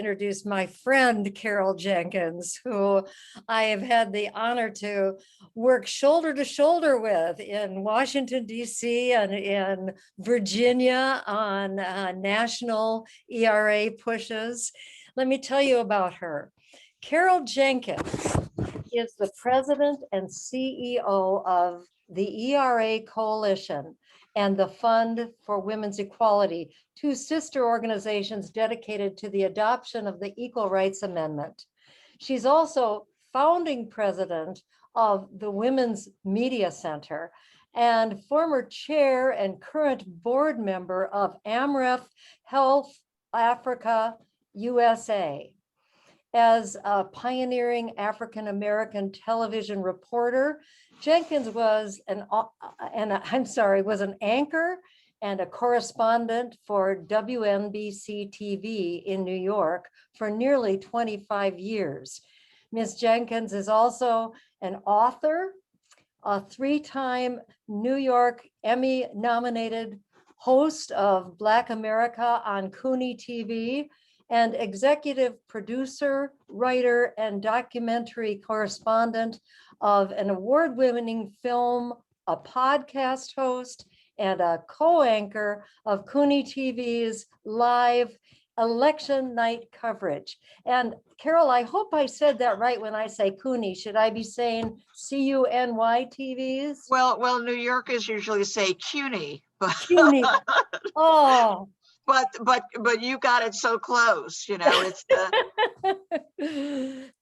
introduce my friend Carol Jenkins, who I have had the honor to work shoulder to shoulder with in Washington, D.C. and in Virginia on national ERA pushes. Let me tell you about her. Carol Jenkins is the president and CEO of the ERA Coalition and the Fund for Women's Equality, two sister organizations dedicated to the adoption of the Equal Rights Amendment. She's also founding president of the Women's Media Center and former chair and current board member of AMREF Health Africa USA. As a pioneering African-American television reporter, Jenkins was an anchor and a correspondent for WNBC TV in New York for nearly 25 years. Ms. Jenkins is also an author, a three-time New York Emmy-nominated host of Black America on Cooney TV, and executive producer, writer, and documentary correspondent of an award-winning film, a podcast host, and a co-anchor of Cooney TV's live election night coverage. And Carol, I hope I said that right when I say Cooney. Should I be saying CUNY TVs? Well, New Yorkers usually say CUNY, but CUNY. Oh. But you got it so close, it's the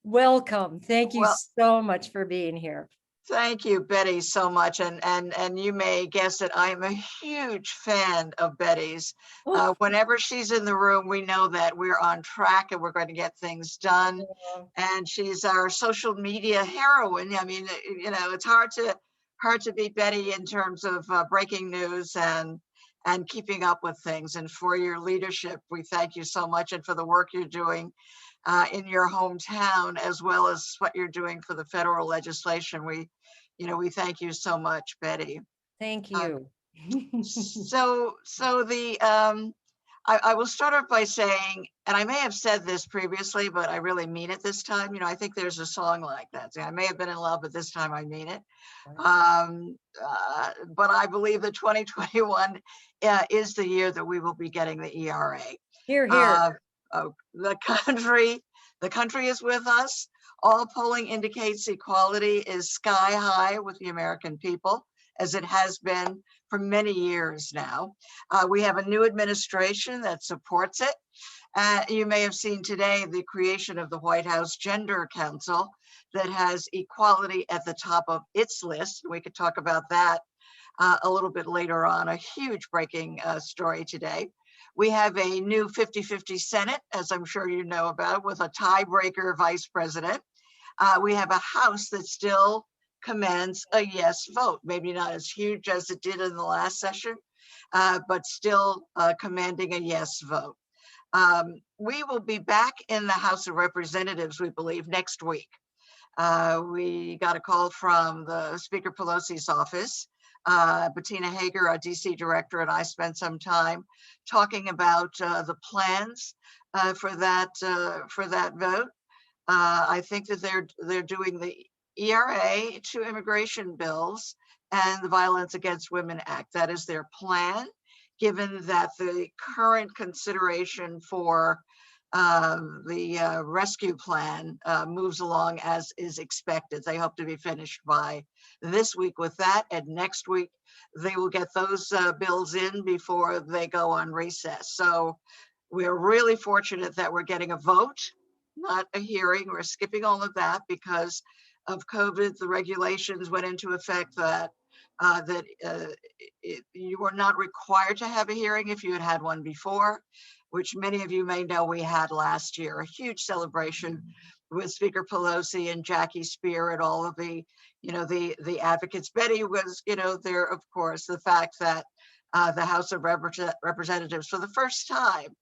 welcome. Thank you so much for being here. Thank you, Betty, so much. And you may guess that I'm a huge fan of Betty's. Whenever she's in the room, we know that we're on track and we're going to get things done. And she's our social media heroine. I mean, it's hard to beat Betty in terms of breaking news and keeping up with things. And for your leadership, we thank you so much, and for the work you're doing in your hometown, as well as what you're doing for the federal legislation. We thank you so much, Betty. Thank you. I will start off by saying, and I may have said this previously, but I really mean it this time. I think there's a song like that. I may have been in love, but this time I mean it. But I believe that 2021 is the year that we will be getting the ERA. Hear, hear. The country is with us. All polling indicates equality is sky high with the American people, as it has been for many years now. We have a new administration that supports it. You may have seen today the creation of the White House Gender Council that has equality at the top of its list. We could talk about that a little bit later on, a huge breaking story today. We have a new 50-50 Senate, as I'm sure you know about, with a tiebreaker vice president. We have a House that still commands a yes vote, maybe not as huge as it did in the last session, but still commanding a yes vote. We will be back in the House of Representatives, we believe, next week. We got a call from the Speaker Pelosi's office. Bettina Hager, our DC director, and I spent some time talking about the plans for that vote. I think that they're doing the ERA, 2 immigration bills, and the Violence Against Women Act. That is their plan, given that the current consideration for the rescue plan moves along as is expected. They hope to be finished by this week with that, and next week they will get those bills in before they go on recess. So we're really fortunate that we're getting a vote, not a hearing. We're skipping all of that because of COVID. The regulations went into effect that you were not required to have a hearing if you had had one before, which many of you may know we had last year. A huge celebration with Speaker Pelosi and Jackie Spear and all of the advocates. Betty was, there, of course, the fact that the House of Representatives, for the first time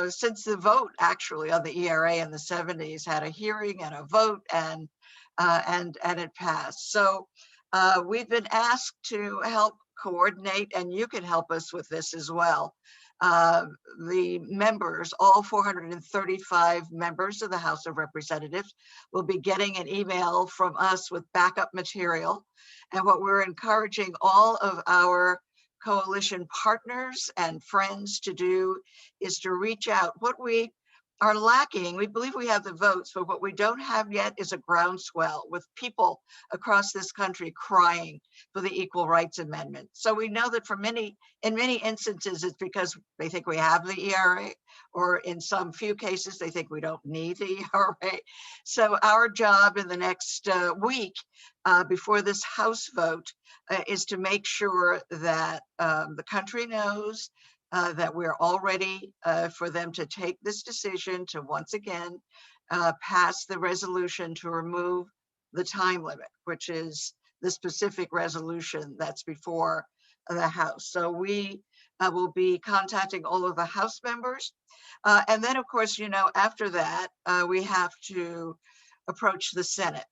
since the vote actually on the ERA in the 70s, had a hearing and a vote, and it passed. So we've been asked to help coordinate, and you can help us with this as well, the members, all 435 members of the House of Representatives, will be getting an email from us with backup material. And what we're encouraging all of our coalition partners and friends to do is to reach out. What we are lacking, we believe we have the votes, but what we don't have yet is a groundswell with people across this country crying for the Equal Rights Amendment. So we know that in many instances, it's because they think we have the ERA, or in some few cases, they think we don't need the ERA. So our job in the next week before this House vote is to make sure that the country knows that we're all ready for them to take this decision to once again pass the resolution to remove the time limit, which is the specific resolution that's before the House. So we will be contacting all of the House members. And then, of course, after that, we have to approach the Senate.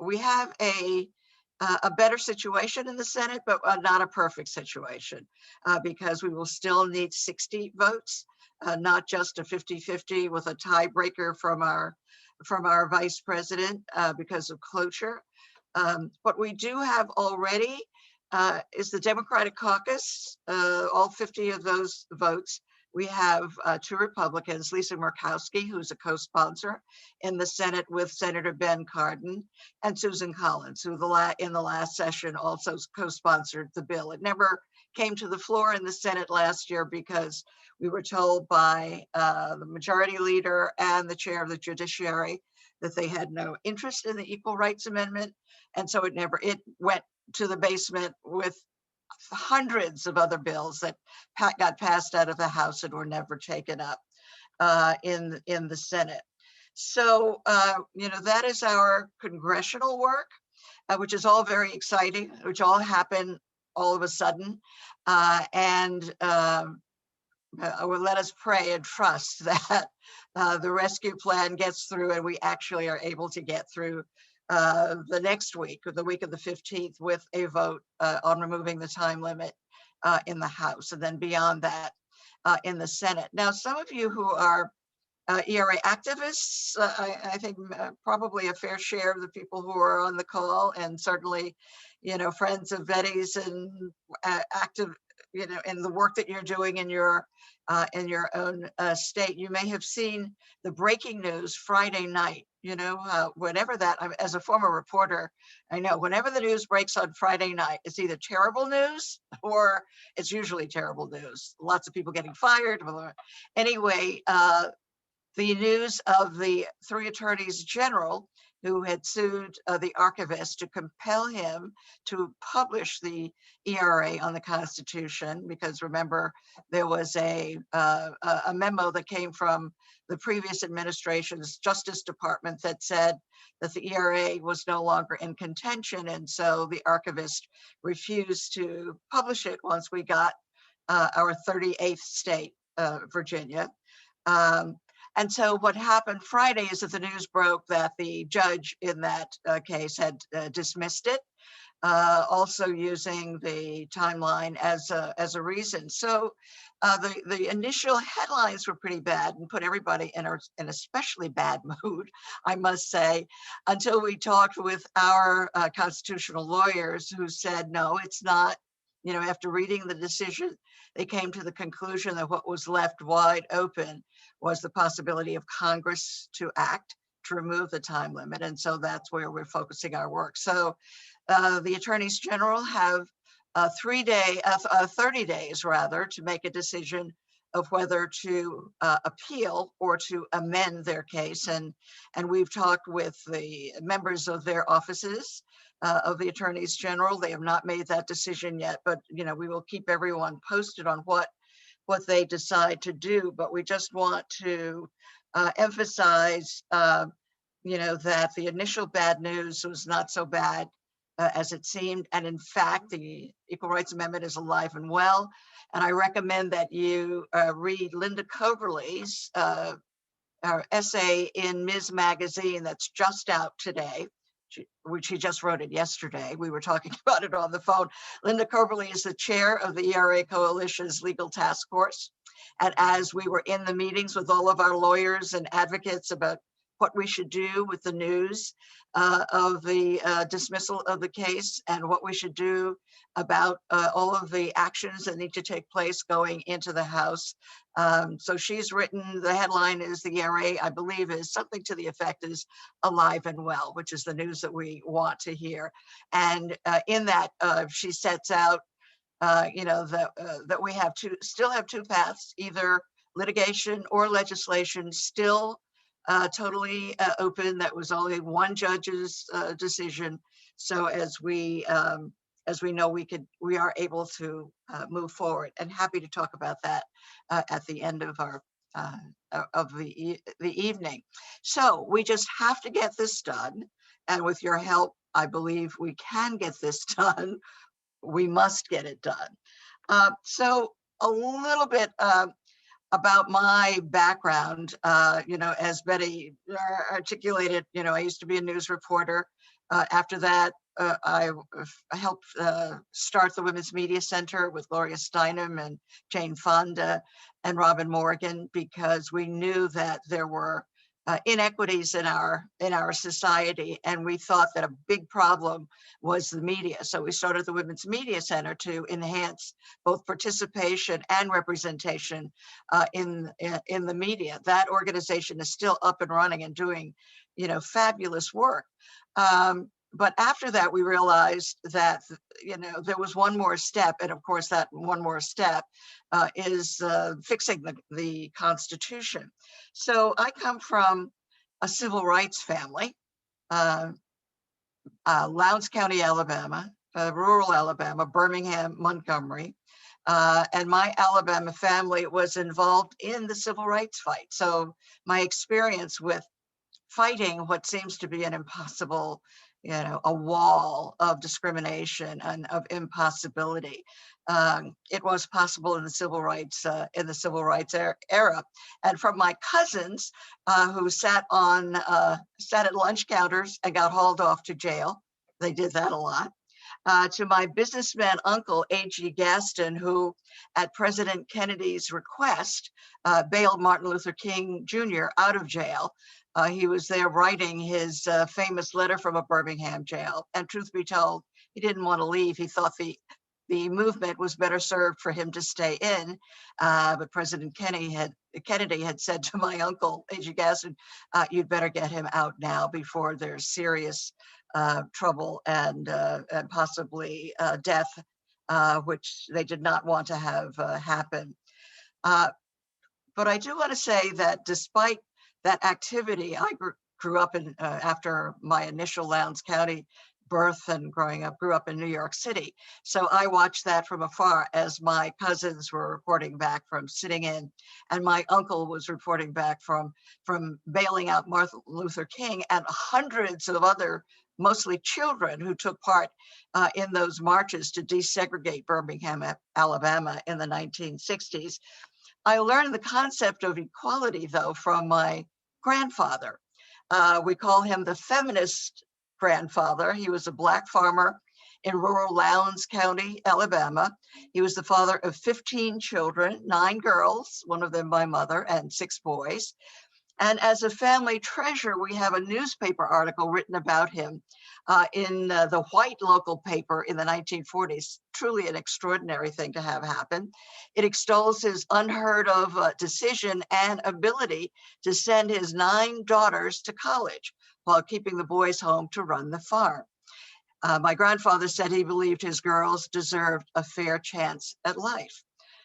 We have a better situation in the Senate, but not a perfect situation because we will still need 60 votes, not just a 50-50 with a tiebreaker from our vice president because of cloture. What we do have already is the Democratic caucus, all 50 of those votes. We have two Republicans, Lisa Murkowski, who's a co-sponsor in the Senate with Senator Ben Cardin, and Susan Collins, who in the last session also co-sponsored the bill. It never came to the floor in the Senate last year because we were told by the majority leader and the chair of the judiciary that they had no interest in the Equal Rights Amendment. And so it went to the basement with hundreds of other bills that got passed out of the House and were never taken up in the Senate. So, that is our congressional work, which is all very exciting, which all happened all of a sudden. And will let us pray and trust that the rescue plan gets through and we actually are able to get through the next week, or the week of the 15th, with a vote on removing the time limit in the House, and then beyond that in the Senate. Now, some of you who are ERA activists, I think probably a fair share of the people who are on the call, and certainly, friends of Betty's and active, in the work that you're doing in your own state. You may have seen the breaking news Friday night. Whenever that, as a former reporter, I know whenever the news breaks on Friday night, it's either terrible news or it's usually terrible news. Lots of people getting fired. Anyway, the news of the 3 attorneys general who had sued the archivist to compel him to publish the ERA on the Constitution, because remember, there was a memo that came from the previous administration's Justice Department that said that the ERA was no longer in contention, and so the archivist refused to publish it once we got our 38th state, Virginia. And so what happened Friday is that the news broke that the judge in that case had dismissed it, also using the timeline as a reason. So the initial headlines were pretty bad and put everybody in an especially bad mood, I must say, until we talked with our constitutional lawyers who said, no, it's not. After reading the decision, they came to the conclusion that what was left wide open was the possibility of Congress to act to remove the time limit. And so that's where we're focusing our work. So the attorneys general have 30 days rather, to make a decision of whether to appeal or to amend their case. And we've talked with the members of their offices of the attorneys general. They have not made that decision yet, but we will keep everyone posted on what they decide to do. But we just want to emphasize, that the initial bad news was not so bad as it seemed. And in fact, the Equal Rights Amendment is alive and well. And I recommend that you read Linda Coverley's essay in Ms. Magazine that's just out today. which he just wrote it yesterday. We were talking about it on the phone. Linda Coberly is the chair of the ERA Coalition's legal task force. And as we were in the meetings with all of our lawyers and advocates about what we should do with the news of the dismissal of the case and what we should do about all of the actions that need to take place going into the House. So she's written, the headline is the ERA, I believe, is something to the effect is alive and well, which is the news that we want to hear. And in that, she sets out, that we have still have two paths, either litigation or legislation, still totally open. That was only one judge's decision. So as we know, we are able to move forward, and happy to talk about that at the end of our the evening. So we just have to get this done, and with your help, I believe we can get this done. We must get it done. So a little bit about my background, as Betty articulated, I used to be a news reporter. After that, I helped start the Women's Media Center with Gloria Steinem and Jane Fonda and Robin Morgan, because we knew that there were inequities in our society, and we thought that a big problem was the media. So we started the Women's Media Center to enhance both participation and representation in the media. That organization is still up and running and doing, fabulous work. But after that, we realized that, there was one more step. And of course, that one more step is fixing the Constitution. So I come from a civil rights family, Lowndes County, Alabama, rural Alabama, Birmingham, Montgomery. And my Alabama family was involved in the civil rights fight. So my experience with fighting what seems to be an impossible, a wall of discrimination and of impossibility. It was possible in the civil rights era. And from my cousins who sat at lunch counters and got hauled off to jail, they did that a lot, to my businessman uncle, A.G. Gaston, who at President Kennedy's request bailed Martin Luther King Jr. out of jail. He was there writing his famous letter from a Birmingham jail. And truth be told, he didn't want to leave. He thought the movement was better served for him to stay in. But President Kennedy had said to my uncle, A.G. Gaston, you'd better get him out now before there's serious trouble and possibly death, which they did not want to have happen. But I do want to say that despite that activity, I grew up in, after my initial Lowndes County birth and growing up, grew up in New York City. So I watched that from afar as my cousins were reporting back from sitting in, and my uncle was reporting back from bailing out Martin Luther King and hundreds of other, mostly children, who took part in those marches to desegregate Birmingham, Alabama in the 1960s. I learned the concept of equality, though, from my grandfather. We call him the feminist grandfather. He was a Black farmer in rural Lowndes County, Alabama. He was the father of 15 children, 9 girls, one of them my mother, and 6 boys. And as a family treasure, we have a newspaper article written about him in the white local paper in the 1940s. Truly an extraordinary thing to have happen. It extols his unheard of decision and ability to send his 9 daughters to college while keeping the boys home to run the farm. My grandfather said he believed his girls deserved a fair chance at life.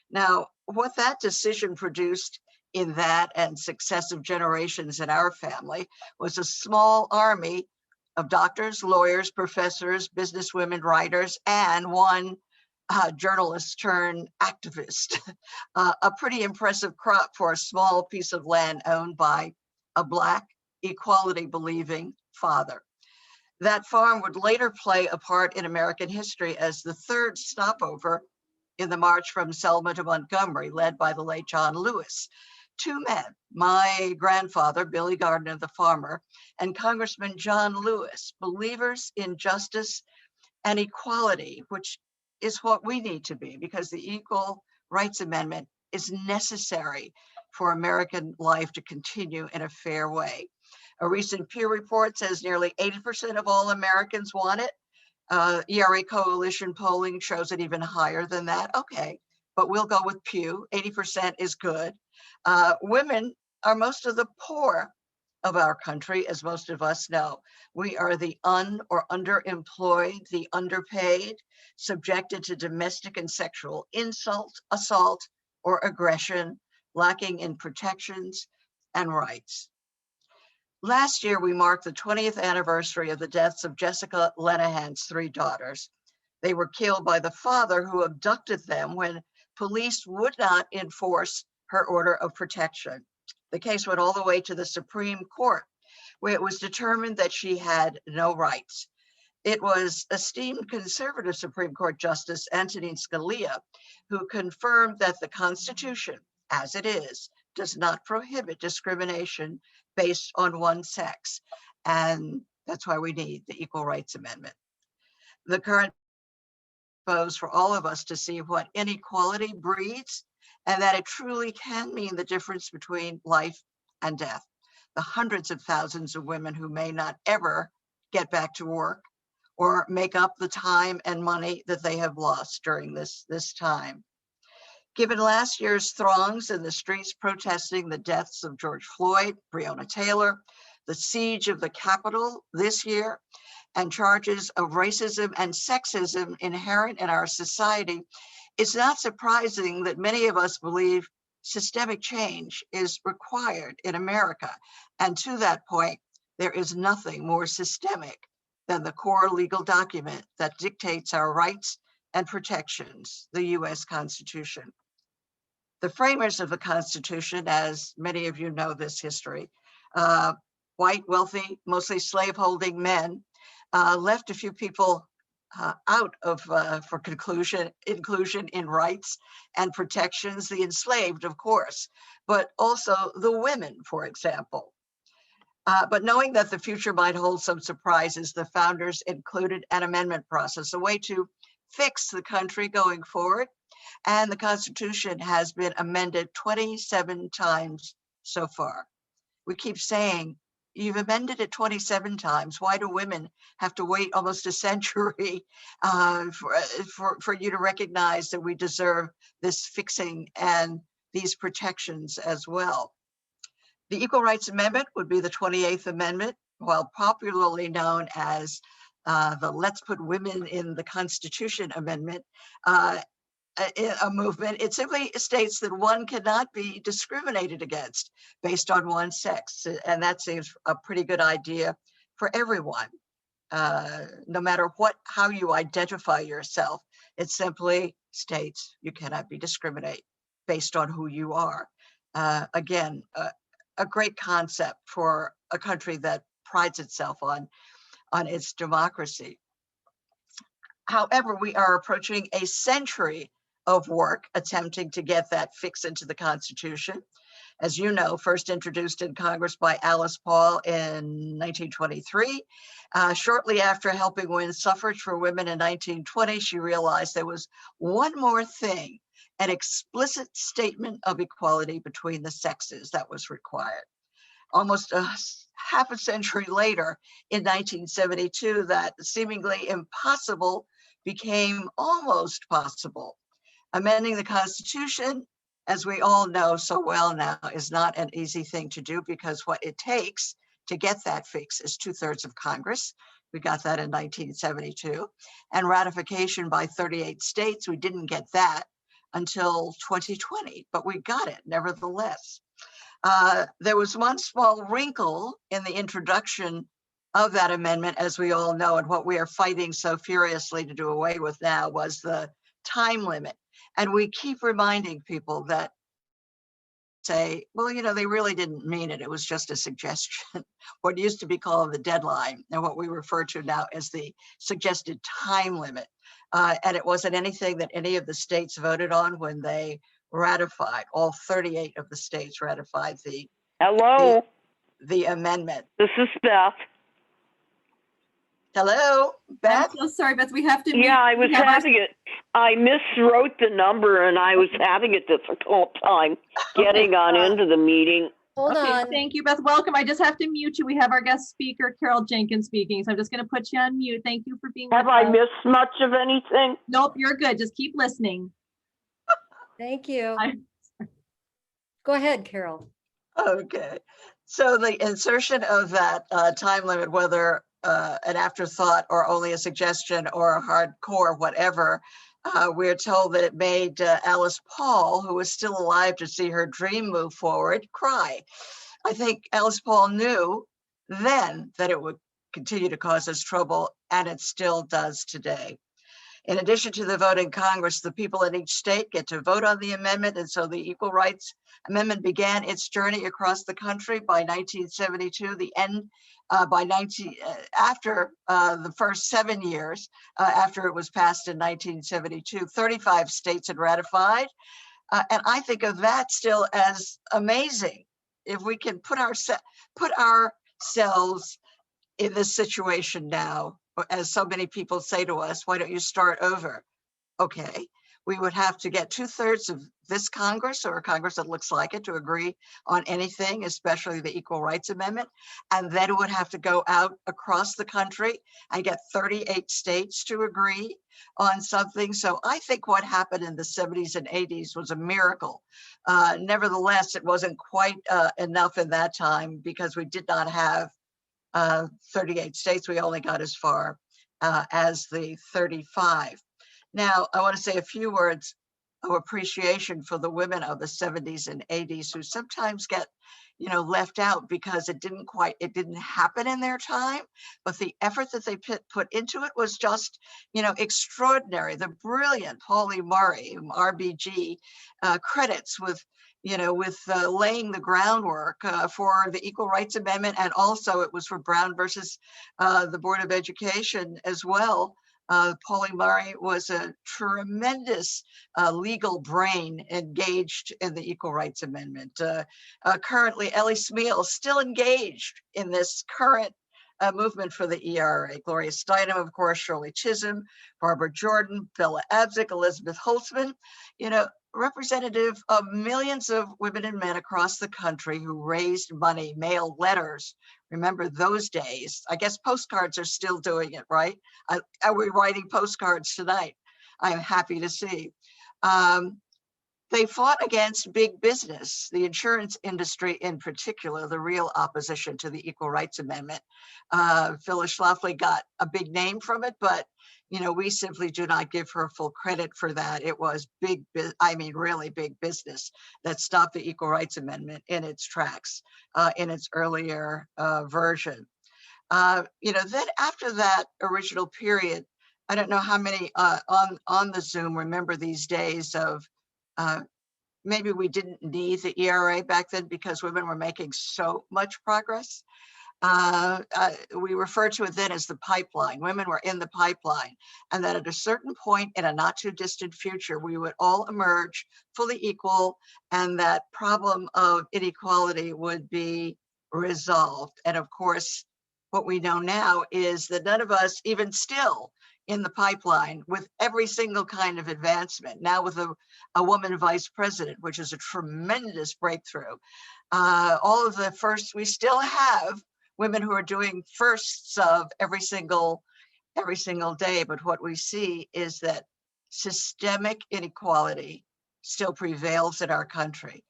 Now, what that decision produced in that and successive generations in our family was a small army of doctors, lawyers, professors, businesswomen, writers, and one journalist turned activist. A pretty impressive crop for a small piece of land owned by a Black equality believing father. That farm would later play a part in American history as the third stopover in the march from Selma to Montgomery, led by the late John Lewis. two men, my grandfather, Billy Gardner, the farmer, and Congressman John Lewis, believers in justice and equality, which is what we need to be, because the Equal Rights Amendment is necessary for American life to continue in a fair way. A recent Pew report says nearly 80% of all Americans want it. ERA Coalition polling shows it even higher than that. Okay, but we'll go with Pew. 80% is good. Women are most of the poor of our country, as most of us know. We are the or underemployed, the underpaid, subjected to domestic and sexual insult, assault, or aggression, lacking in protections and rights. Last year, we marked the 20th anniversary of the deaths of Jessica Lenahan's three daughters. They were killed by the father who abducted them when police would not enforce her order of protection. The case went all the way to the Supreme Court, where it was determined that she had no rights. It was esteemed conservative Supreme Court Justice Antonin Scalia who confirmed that the Constitution, as it is, does not prohibit discrimination based on one sex. And that's why we need the Equal Rights Amendment. The current pose for all of us to see what inequality breeds, and that it truly can mean the difference between life and death. The hundreds of thousands of women who may not ever get back to work or make up the time and money that they have lost during this time. Given last year's throngs in the streets protesting the deaths of George Floyd, Breonna Taylor, the siege of the Capitol this year, and charges of racism and sexism inherent in our society, it's not surprising that many of us believe systemic change is required in America. And to that point, there is nothing more systemic than the core legal document that dictates our rights and protections, the US Constitution. The framers of the Constitution, as many of you know this history, white, wealthy, mostly slaveholding men, left a few people out of, for inclusion in rights and protections, the enslaved, of course, but also the women, for example. But knowing that the future might hold some surprises, the founders included an amendment process, a way to fix the country going forward. And the Constitution has been amended 27 times so far. We keep saying, you've amended it 27 times. Why do women have to wait almost a century for you to recognize that we deserve this fixing and these protections as well? The Equal Rights Amendment would be the 28th Amendment, while popularly known as the Let's Put Women in the Constitution Amendment, a movement. It simply states that one cannot be discriminated against based on one's sex. And that seems a pretty good idea for everyone, no matter how you identify yourself. It simply states you cannot be discriminated based on who you are. Again, a great concept for a country that prides itself on its democracy. However, we are approaching a century of work attempting to get that fix into the Constitution. As you know, first introduced in Congress by Alice Paul in 1923. Shortly after helping win suffrage for women in 1920, she realized there was one more thing, an explicit statement of equality between the sexes that was required. Almost half a century later, in 1972, that seemingly impossible became almost possible. Amending the Constitution, as we all know so well now, is not an easy thing to do, because what it takes to get that fix is 2/3 of Congress. We got that in 1972, and ratification by 38 states. We didn't get that until 2020, but we got it nevertheless. There was one small wrinkle in the introduction of that amendment, as we all know, and what we are fighting so furiously to do away with now was the time limit. And we keep reminding people that say, well, you know, they really didn't mean it. It was just a suggestion. What used to be called the deadline, and what we refer to now as the suggested time limit. And it wasn't anything that any of the states voted on when they ratified, all 38 of the states ratified Hello, the amendment. this is Beth. Hello, I'm Beth? so sorry, Beth, we have to. mute- Yeah, I was we have our- having it. I miswrote the number and I was having a difficult time getting on into the meeting. Hold Okay, on. thank you, Beth. Welcome. I just have to mute you. We have our guest speaker, Carol Jenkins speaking. So I'm just going to put you on mute. Thank you for being with Have I us. missed much of anything? Nope, you're good. Just keep listening. Thank you. I- Go ahead, Carol. Okay, so the insertion of that time limit, whether an afterthought or only a suggestion or a hardcore, whatever, we're told that it made Alice Paul, who was still alive to see her dream move forward, cry. I think Alice Paul knew then that it would continue to cause us trouble, and it still does today. In addition to the vote in Congress, the people in each state get to vote on the amendment, and so the Equal Rights Amendment began its journey across the country by 1972. The end after the first 7 years after it was passed in 1972, 35 states had ratified, and I think of that still as amazing. If we can put ourselves in this situation now, as so many people say to us, why don't you start over? Okay, we would have to get 2/3 of this Congress, or a Congress that looks like it, to agree on anything, especially the Equal Rights Amendment. And then it would have to go out across the country and get 38 states to agree on something. So I think what happened in the 70s and 80s was a miracle. Nevertheless, it wasn't quite enough in that time because we did not have 38 states. We only got as far as the 35. Now, I want to say a few words of appreciation for the women of the 70s and 80s who sometimes get, left out because it didn't happen in their time, but the effort that they put into it was just, extraordinary. The brilliant Pauli Murray, whom RBG credits with laying the groundwork for the Equal Rights Amendment, and also it was for Brown versus the Board of Education as well. Pauli Murray was a tremendous legal brain engaged in the Equal Rights Amendment. Currently, Ellie Smeal still engaged in this current movement for the ERA. Gloria Steinem, of course, Shirley Chisholm, Barbara Jordan, Bella Abzug, Elizabeth Holtzman, representative of millions of women and men across the country who raised money, mailed letters. Remember those days? I guess postcards are still doing it, right? Are we writing postcards tonight? I'm happy to see. They fought against big business, the insurance industry in particular, the real opposition to the Equal Rights Amendment. Phyllis Schlafly got a big name from it, but we simply do not give her full credit for that. It was really big business that stopped the Equal Rights Amendment in its tracks, in its earlier version. Then after that original period, I don't know how many on the Zoom remember these days of maybe we didn't need the ERA back then because women were making so much progress. We referred to it then as the pipeline. Women were in the pipeline, and that at a certain point in a not too distant future, we would all emerge fully equal, and that problem of inequality would be resolved. And of course, what we know now is that none of us, even still in the pipeline, with every single kind of advancement, now with a woman vice president, which is a tremendous breakthrough. All of the firsts, we still have women who are doing firsts of every single day. But what we see is that systemic inequality still prevails in our country.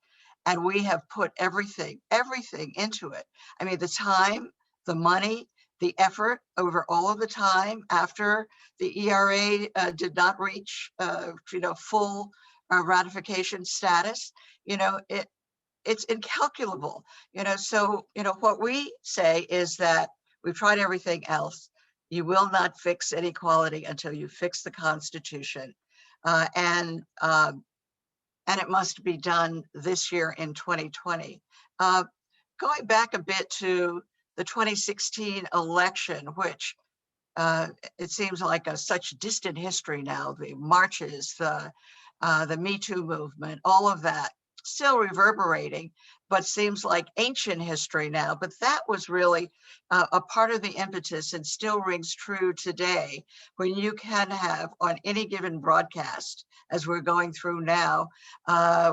And we have put everything into it. I mean, the time, the money, the effort over all of the time after the ERA did not reach, full ratification status, it's incalculable, so, what we say is that we've tried everything else. You will not fix inequality until you fix the Constitution. And it must be done this year in 2020. Going back a bit to the 2016 election, which it seems like such distant history now, the marches, the the Me Too movement, all of that still reverberating, but seems like ancient history now. But that was really a part of the impetus and still rings true today, when you can have on any given broadcast, as we're going through now,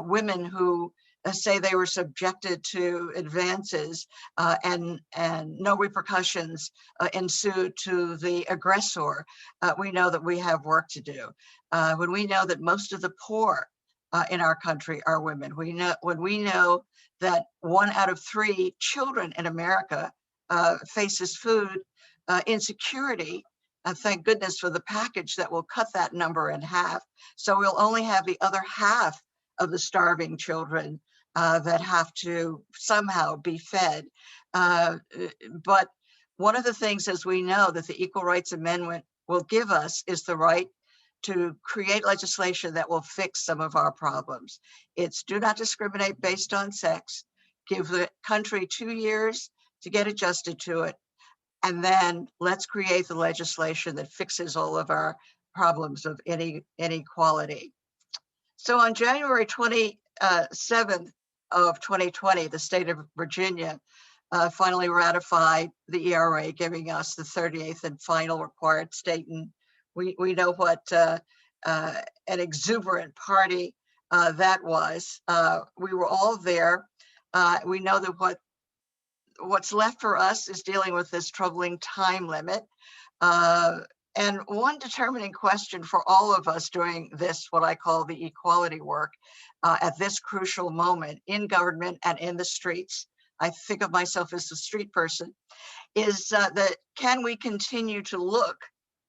women who say they were subjected to advances and no repercussions ensued to the aggressor. We know that we have work to do. When we know that most of the poor in our country are women, when we know that 1 out of 3 children in America faces food insecurity, thank goodness for the package that will cut that number in half. So we'll only have the other half of the starving children that have to somehow be fed. But one of the things, as we know, that the Equal Rights Amendment will give us is the right to create legislation that will fix some of our problems. It's do not discriminate based on sex, give the country 2 years to get adjusted to it, and then let's create the legislation that fixes all of our problems of inequality. So on January 27th of 2020, the state of Virginia finally ratified the ERA, giving us the 38th and final required state. And we know what an exuberant party that was. We were all there. We know that what's left for us is dealing with this troubling time limit. And one determining question for all of us doing this, what I call the equality work, at this crucial moment in government and in the streets, I think of myself as a street person, is that can we continue to look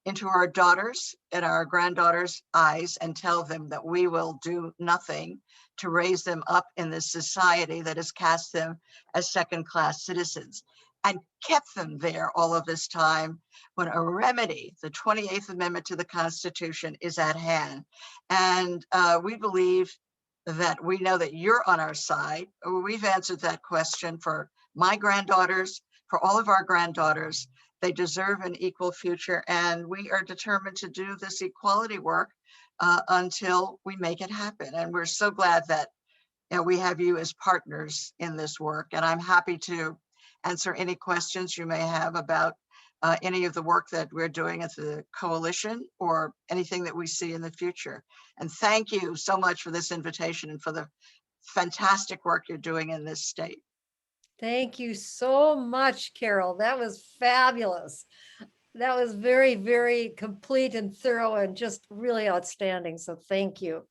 into our daughters and our granddaughters' eyes and tell them that we will do nothing to raise them up in this society that has cast them as second-class citizens and kept them there all of this time, when a remedy, the 28th Amendment to the Constitution, is at hand. And we believe that we know that you're on our side. We've answered that question for my granddaughters, for all of our granddaughters. They deserve an equal future, and we are determined to do this equality work until we make it happen. And we're so glad that we have you as partners in this work. And I'm happy to answer any questions you may have about any of the work that we're doing at the coalition or anything that we see in the future. And thank you so much for this invitation and for the fantastic work you're doing in this state. Thank you so much, Carol. That was fabulous. That was very, very complete and thorough and just really outstanding. So thank you.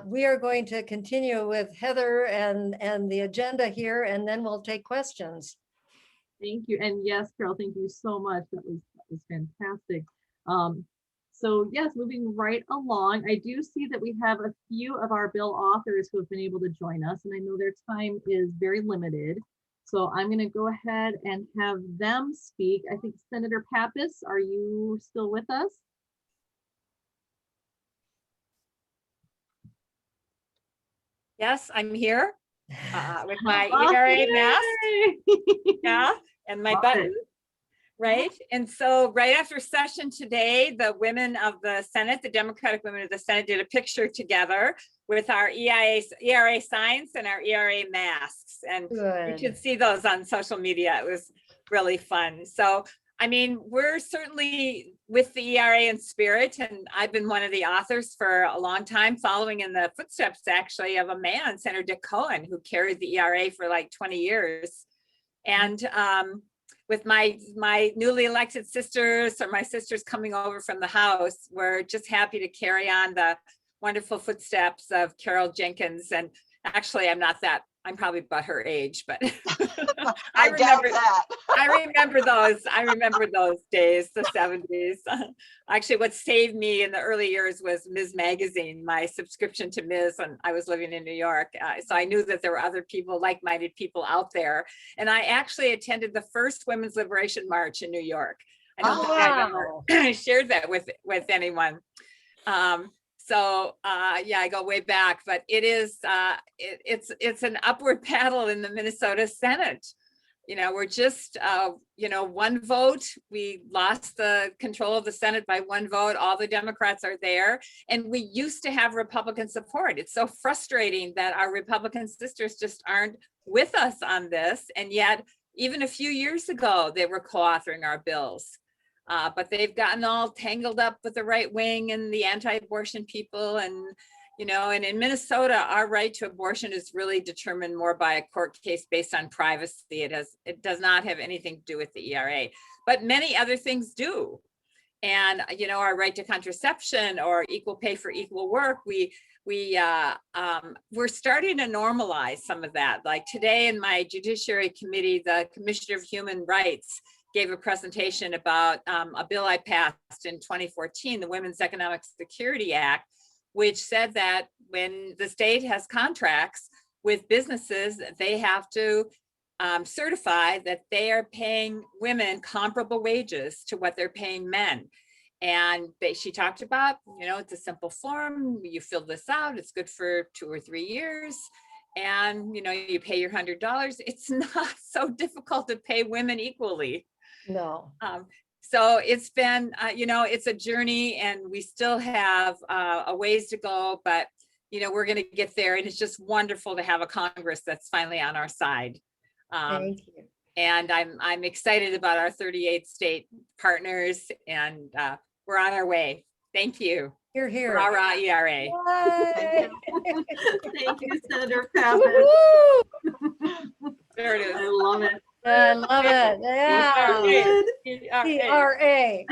We are going to continue with Heather and the agenda here, and then we'll take questions. Thank you. And yes, Carol, thank you so much. That was fantastic. So yes, moving right along, I do see that we have a few of our bill authors who have been able to join us, and I know their time is very limited. So I'm going to go ahead and have them speak. I think Senator Pappas, are you still with us? Yes, I'm here with my ERA mask, yeah, and my button, right? And so right after session today, the women of the Senate, the Democratic women of the Senate, did a picture together with our ERA signs and our ERA masks. And you should see those on social media. It was really fun. So, I mean, we're certainly with the ERA in spirit, and I've been one of the authors for a long time, following in the footsteps actually of a man, Senator Dick Cohen, who carried the ERA for like 20 years. And with my newly elected sisters, or my sisters coming over from the House, we're just happy to carry on the wonderful footsteps of Carol Jenkins. And actually, I'm probably about her age, but I remember those days, the 70s. Actually, what saved me in the early years was Ms. Magazine, my subscription to Ms. when I was living in New York. So I knew that there were other people, like-minded people out there. And I actually attended the first Women's Liberation March in New York. I don't think I've ever shared that with anyone. So yeah, I go way back, but it is it's an upward battle in the Minnesota Senate. we're just, one vote. We lost the control of the Senate by one vote. All the Democrats are there. And we used to have Republican support. It's so frustrating that our Republican sisters just aren't with us on this. And yet, even a few years ago, they were co-authoring our bills. But they've gotten all tangled up with the right wing and the anti-abortion people. And and in Minnesota, our right to abortion is really determined more by a court case based on privacy. It does not have anything to do with the ERA, but many other things do. And our right to contraception or equal pay for equal work, we're starting to normalize some of that. Like today in my Judiciary Committee, the Commissioner of Human Rights gave a presentation about a bill I passed in 2014, the Women's Economic Security Act, which said that when the state has contracts with businesses, they have to certify that they are paying women comparable wages to what they're paying men. And she talked about, it's a simple form. You fill this out. It's good for 2 or 3 years. And, you pay your $100. It's not so difficult to pay women equally. No. So it's been, it's a journey, and we still have a ways to go, but, we're going to get there. And it's just wonderful to have a Congress that's finally on our side. Thank you. And I'm excited about our 38 state partners, and we're on our way. Thank you. You're here. Rah, rah, ERA. Yay. Thank you, Senator Pappas. Woo-hoo. There it I is. love it. I love it. Yeah. ERA. ERA.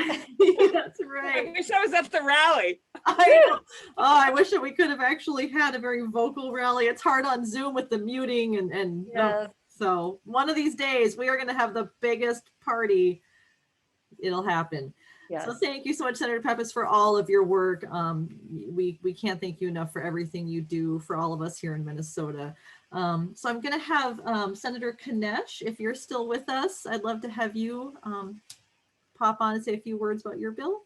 That's I right. wish I was at the rally. I know. Oh, I wish that we could have actually had a very vocal rally. It's hard on Zoom with the muting and Yes. so one of these days we are going to have the biggest party. It'll happen. Yes. So thank you so much, Senator Pappas, for all of your work. We can't thank you enough for everything you do for all of us here in Minnesota. So I'm going to have Senator Kanesh, if you're still with us, I'd love to have you pop on and say a few words about your bill.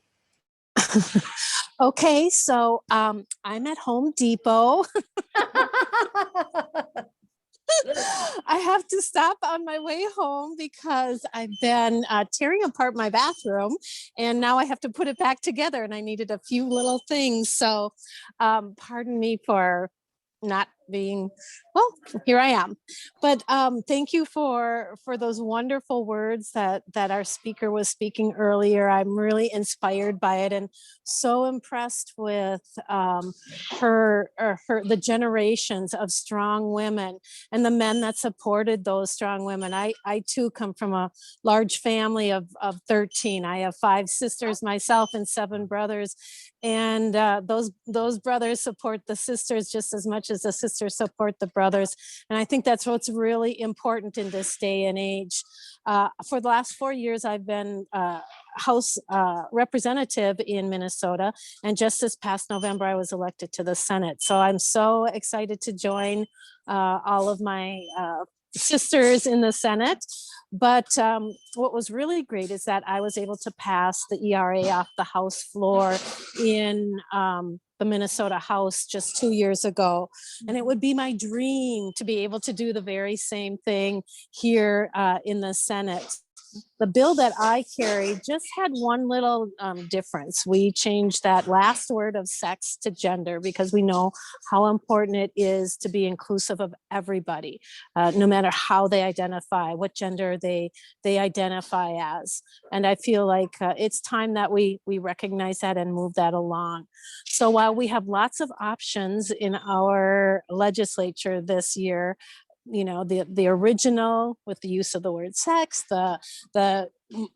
Okay, so I'm at Home Depot. I have to stop on my way home because I've been tearing apart my bathroom, and now I have to put it back together, and I needed a few little things. So pardon me for not being, well, here I am. But thank you for those wonderful words that our speaker was speaking earlier. I'm really inspired by it and so impressed with the generations of strong women and the men that supported those strong women. I too come from a large family of 13. I have 5 sisters myself and 7 brothers. And those brothers support the sisters just as much as the sisters support the brothers. And I think that's what's really important in this day and age. For the last 4 years, I've been House representative in Minnesota. And just this past November, I was elected to the Senate. So I'm so excited to join all of my sisters in the Senate. But what was really great is that I was able to pass the ERA off the House floor in the Minnesota House just 2 years ago. And it would be my dream to be able to do the very same thing here in the Senate. The bill that I carried just had one little difference. We changed that last word of sex to gender because we know how important it is to be inclusive of everybody, no matter how they identify, what gender they identify as. And I feel like it's time that we recognize that and move that along. So while we have lots of options in our legislature this year, you know, the original with the use of the word sex, the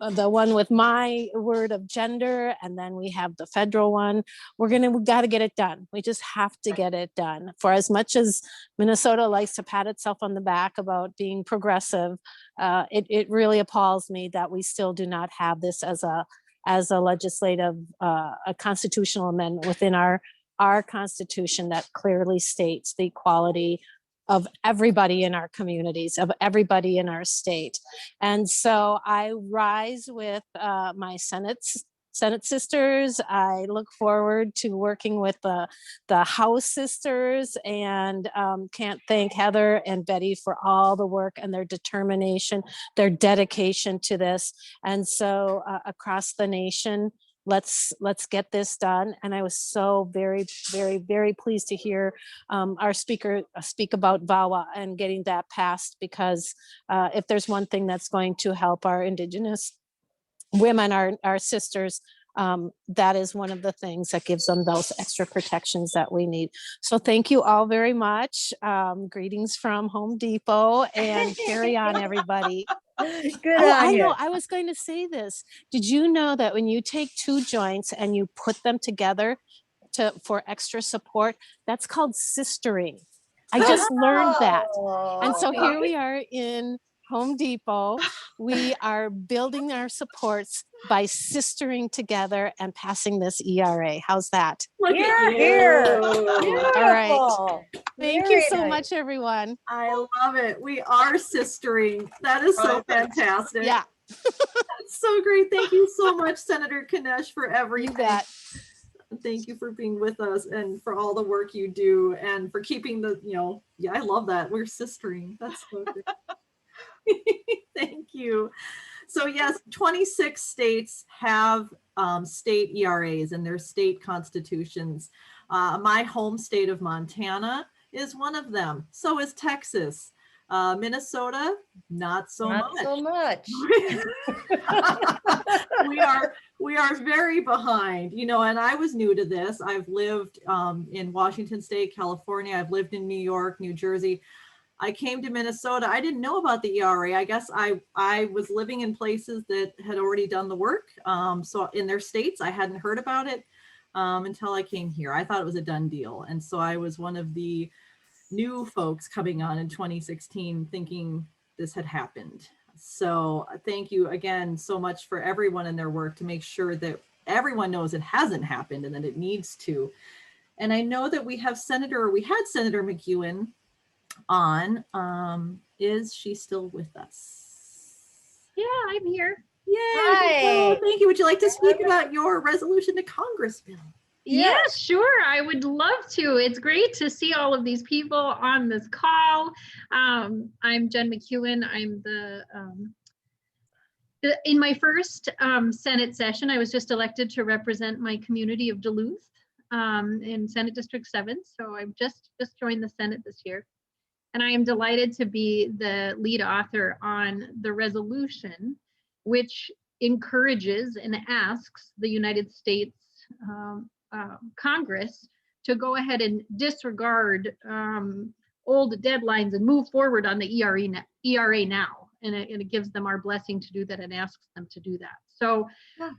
one with my word of gender, and then we have the federal one. We got to get it done. We just have to get it done. For as much as Minnesota likes to pat itself on the back about being progressive, it really appalls me that we still do not have this as a legislative, a constitutional amendment within our Constitution that clearly states the equality of everybody in our communities, of everybody in our state. And so I rise with my Senate Senate sisters. I look forward to working with the House sisters, and can't thank Heather and Betty for all the work and their determination, their dedication to this. And so across the nation, let's get this done. And I was so very, very, very pleased to hear our speaker speak about VAWA and getting that passed, because if there's one thing that's going to help our Indigenous women, our sisters, that is one of the things that gives them those extra protections that we need. So thank you all very much. Greetings from Home Depot, and carry on, everybody. Good Oh, on I you. know. I was going to say this. Did you know that when you take two joints and you put them together for extra support, that's called sistering? I just learned that. And so here we are in Home Depot. We are building our supports by sistering together and passing this ERA. How's that? Look Here, at here. you. All right. Beautiful. Thank Very you so nice. much, everyone. I love it. We are sistering. That is so fantastic. Yeah, That's so great. Thank you so much, Senator Kinesh, for you everything. bet. Thank you for being with us and for all the work you do and for keeping the, yeah, I love that. We're sistering. That's so good. Thank you. So yes, 26 states have state ERAs in their state constitutions. My home state of Montana is one of them. So is Texas. Minnesota, not so Not much. so much. we are very behind, and I was new to this. I've lived in Washington State, California. I've lived in New York, New Jersey. I came to Minnesota. I didn't know about the ERA. I guess I was living in places that had already done the work. So in their states, I hadn't heard about it until I came here. I thought it was a done deal. And so I was one of the new folks coming on in 2016 thinking this had happened. So thank you again so much for everyone in their work to make sure that everyone knows it hasn't happened and that it needs to. And I know that we had Senator Mcewen on. Is she still with us? Yeah, I'm here. Yay! Hi. Thank you. Would you like to speak about your resolution to Congress bill? Yes, sure. I would love to. It's great to see all of these people on this call. I'm Jen Mcewen. I'm in my first Senate session, I was just elected to represent my community of Duluth in Senate District 7. So I've just joined the Senate this year. And I am delighted to be the lead author on the resolution, which encourages and asks the United States Congress to go ahead and disregard old deadlines and move forward on the ERA now. And it gives them our blessing to do that and asks them to do that. So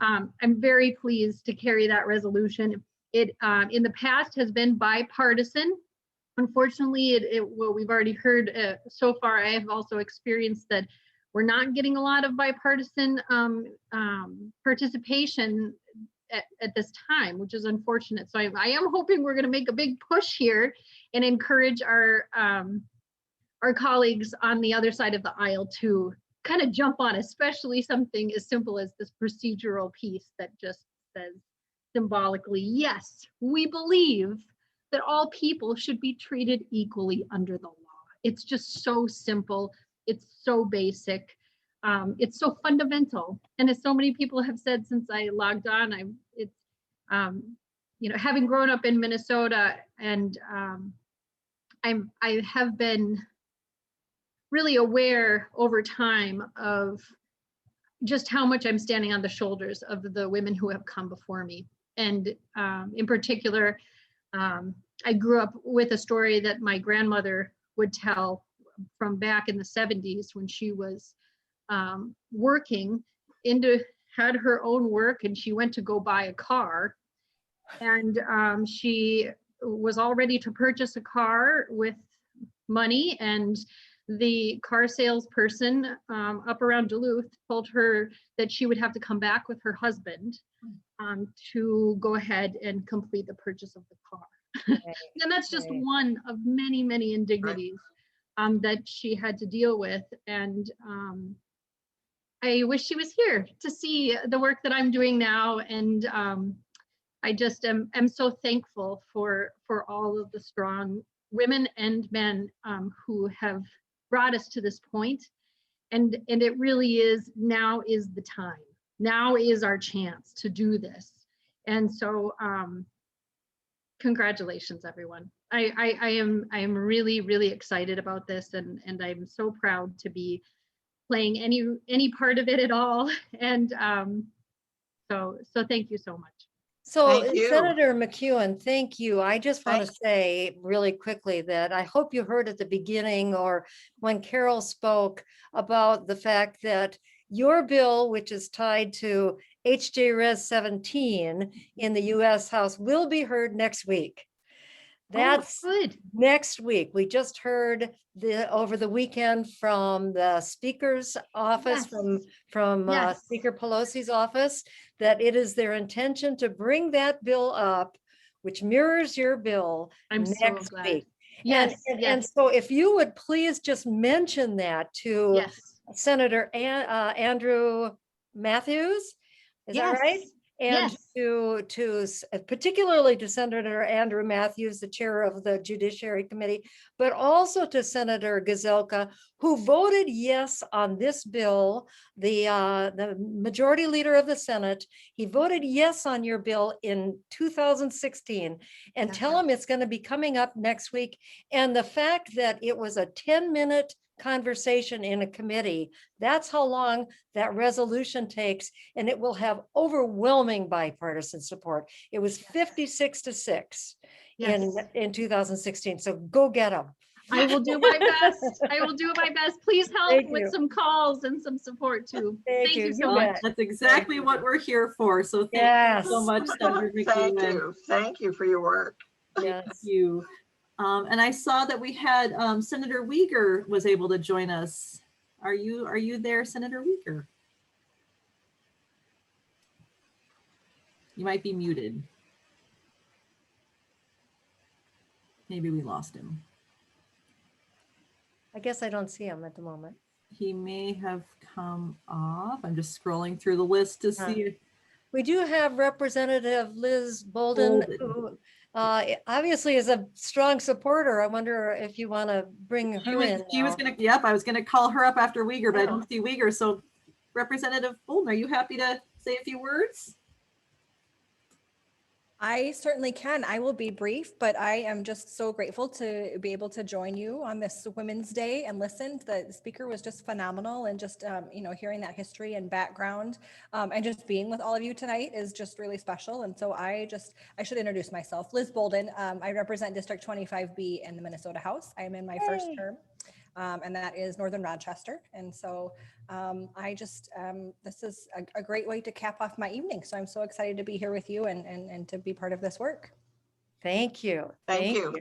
I'm very pleased to carry that resolution. It in the past has been bipartisan. Unfortunately, well, we've already heard so far, I have also experienced that we're not getting a lot of bipartisan participation at this time, which is unfortunate. So I am hoping we're going to make a big push here and encourage our colleagues on the other side of the aisle to kind of jump on, especially something as simple as this procedural piece that just says symbolically, yes, we believe that all people should be treated equally under the law. It's just so simple. It's so basic. It's so fundamental. And as so many people have said since I logged on, having grown up in Minnesota, and I have been really aware over time of just how much I'm standing on the shoulders of the women who have come before me. And in particular, I grew up with a story that my grandmother would tell from back in the 70s when she was working had her own work, and she went to go buy a car, and she was all ready to purchase a car with money, and the car salesperson up around Duluth told her that she would have to come back with her husband to go ahead and complete the purchase of the car. And that's just one of many, many indignities that she had to deal with. And I wish she was here to see the work that I'm doing now. And I just am so thankful for all of the strong women and men who have brought us to this point. And it really is, now is the time. Now is our chance to do this. And so congratulations, everyone. I am really, really excited about this, and I'm so proud to be playing any part of it at all. And so thank you so much. So Thank you. Senator McEwen, thank you. I just want to Thank- say really quickly that I hope you heard at the beginning or when Carol spoke about the fact that your bill, which is tied to HJ Res 17 in the US House, will be heard next week. That's good. next week. We just heard over the weekend from the Speaker's office, Yes. from Yes. Speaker Pelosi's office, that it is their intention to bring that bill up, which mirrors your bill, I'm so next glad. week. Yes, And yes, so if you would please just mention that to yes. Senator Andrew Matthews, is that right? Yes. And Yes. particularly to Senator Andrew Matthews, the chair of the Judiciary Committee, but also to Senator Gazelka, who voted yes on this bill, the majority leader of the Senate. He voted yes on your bill in 2016, and tell him it's going to be coming up next week. And the fact that it was a 10-minute conversation in a committee, that's how long that resolution takes, and it will have overwhelming bipartisan support. It was 56-6 Yes. in 2016. So go get them. I will do my best. I will do my best. Please help Thank with you. some calls and some support too. Thank Thank you. you You so bet. much. That's exactly what we're here for. So thank Yes. you so much, Senator Thank McEwen. you. Thank you for your work. Thank Yes. you. And I saw that we had Senator Uyghur was able to join us. Are you there, Senator Uyghur? You might be muted. Maybe we lost him. I guess I don't see him at the moment. He may have come off. I'm just scrolling through the list to see. We do have Representative Liz Bolden, Bolden. who obviously is a strong supporter. I wonder if you want to bring her in. She was now. gonna, yep, I was gonna call her up after Uyghur, but I Yeah. don't see Uyghur. So Representative Bolden, are you happy to say a few words? I certainly can. I will be brief, but I am just so grateful to be able to join you on this Women's Day and listen. The speaker was just phenomenal, and just hearing that history and background, and just being with all of you tonight is just really special. And so I should introduce myself. Liz Bolden. I represent District 25B in the Minnesota House. I am in my first term. And that is Northern Rochester. And so this is a great way to cap off my evening. So I'm so excited to be here with you and to be part of this work. Thank you. Thank you.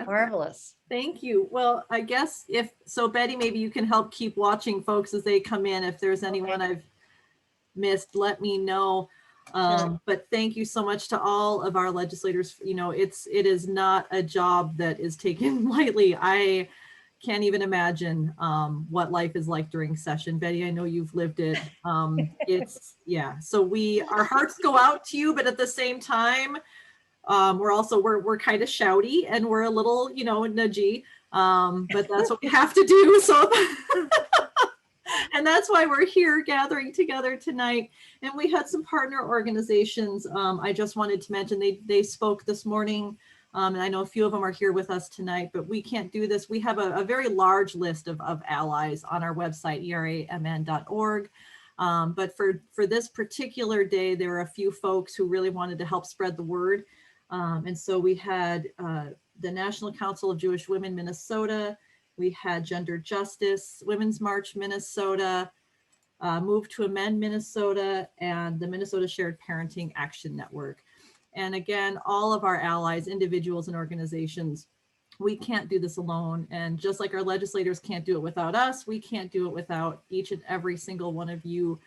Marvelous. Thank you. Well, I guess Betty, maybe you can help keep watching folks as they come in. If there's anyone I've missed, let me know. Sure. But thank you so much to all of our legislators. It is not a job that is taken lightly. I can't even imagine what life is like during session. Betty, I know you've lived it. So our hearts go out to you, but at the same time, we're kind of shouty and we're a little, nudgy, but that's what we have to do. So, and that's why we're here gathering together tonight. And we had some partner organizations. I just wanted to mention, they spoke this morning. And I know a few of them are here with us tonight, but we can't do this. We have a very large list of allies on our website, eramn.org. But for this particular day, there were a few folks who really wanted to help spread the word. And so we had the National Council of Jewish Women, Minnesota. We had Gender Justice, Women's March, Minnesota, Move to Amend, Minnesota, and the Minnesota Shared Parenting Action Network. And again, all of our allies, individuals and organizations, we can't do this alone. And just like our legislators can't do it without us, we can't do it without each and every single one of you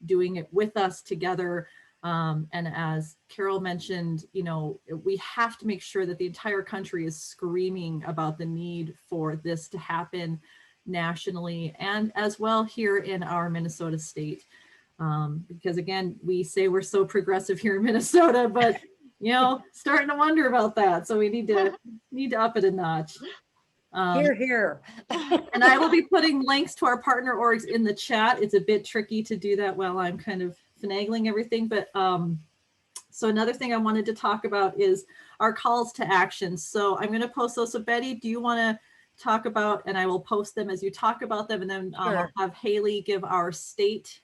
doing it with us together. And as Carol mentioned, we have to make sure that the entire country is screaming about the need for this to happen. nationally and as well here in our Minnesota state. Because again, we say we're so progressive here in Minnesota, but you know, starting to wonder about that. So we need to up it a notch. Here, here. And I will be putting links to our partner orgs in the chat. It's a bit tricky to do that while I'm kind of finagling everything, but so another thing I wanted to talk about is our calls to action. So I'm going to post those. So Betty, do you want to talk about, and I will post them as you talk about them, and then Sure. I'll have Haley give our state,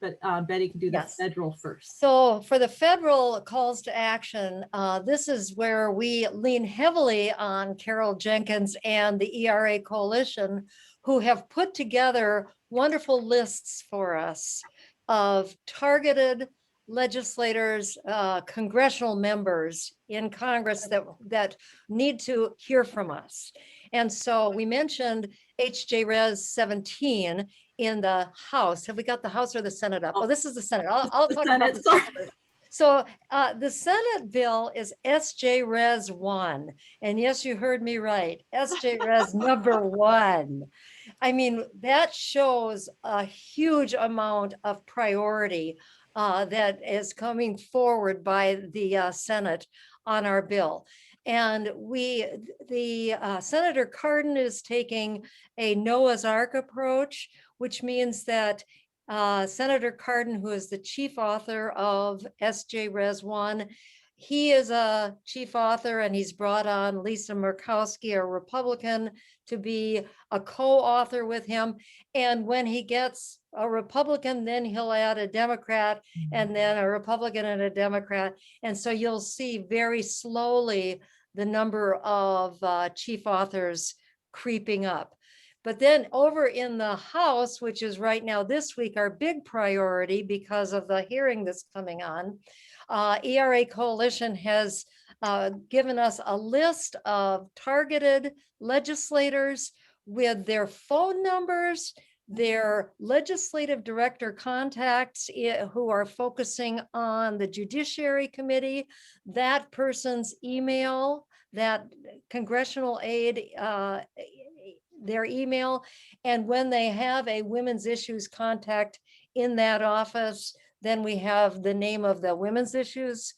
but Betty can do the Yes. federal first. So for the federal calls to action, this is where we lean heavily on Carol Jenkins and the ERA Coalition, who have put together wonderful lists for us of targeted legislators, congressional members in Congress that need to hear from us. And so we mentioned HJ Res 17 in the House. Have we got the House or the Senate up? Oh, this is the Senate. I'll talk about the Senate first. So the Senate bill is SJ Res 1. And yes, you heard me right. SJ Res number 1. I mean, that shows a huge amount of priority that is coming forward by the Senate on our bill. And Senator Cardin is taking a Noah's Ark approach, which means that Senator Cardin, who is the chief author of SJ Res 1, he is a chief author, and he's brought on Lisa Murkowski, a Republican, to be a co-author with him. And when he gets a Republican, then he'll add a Democrat, and then a Republican and a Democrat. And so you'll see very slowly the number of chief authors creeping up. But then over in the House, which is right now this week, our big priority because of the hearing that's coming on, ERA Coalition has given us a list of targeted legislators with their phone numbers, their legislative director contacts who are focusing on the Judiciary Committee, that person's email, that congressional aide, their email, and when they have a women's issues contact in that office, then we have the name of the women's issues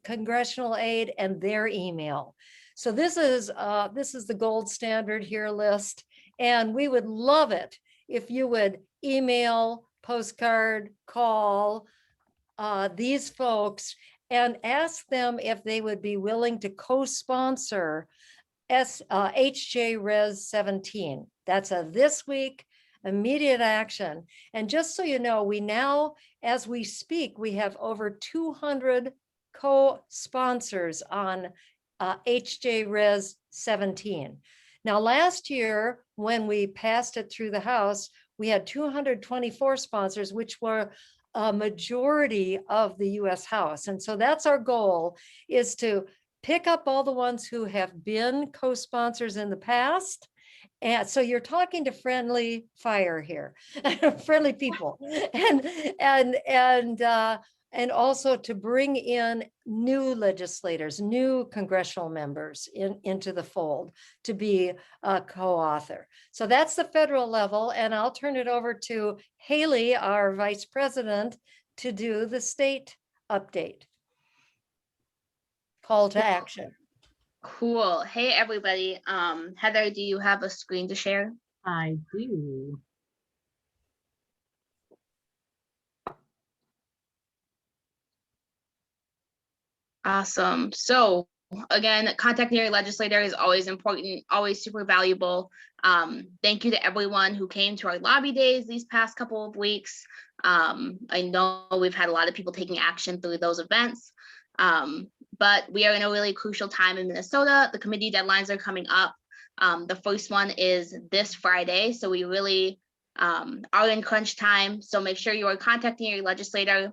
congressional aide and their email. So this is the gold standard here list, and we would love it if you would email, postcard, call these folks and ask them if they would be willing to co-sponsor HJ Res 17. That's a this week immediate action. And just so you know, we now, as we speak, we have over 200 co-sponsors on HJ Res 17. Now, last year, when we passed it through the House, we had 224 sponsors, which were a majority of the US House. And so that's our goal, is to pick up all the ones who have been co-sponsors in the past. And so you're talking to friendly fire here, friendly people, and also to bring in new legislators, new congressional members into the fold to be a co-author. So that's the federal level, and I'll turn it over to Haley, our vice president, to do the state update. Call to action. Cool. Hey, everybody. Heather, do you have a screen to share? I do. Awesome. So again, contacting your legislator is always important, always super valuable. Thank you to everyone who came to our lobby days these past couple of weeks. I know we've had a lot of people taking action through those events. But we are in a really crucial time in Minnesota. The committee deadlines are coming up. The first one is this Friday. So we really are in crunch time. So make sure you are contacting your legislator.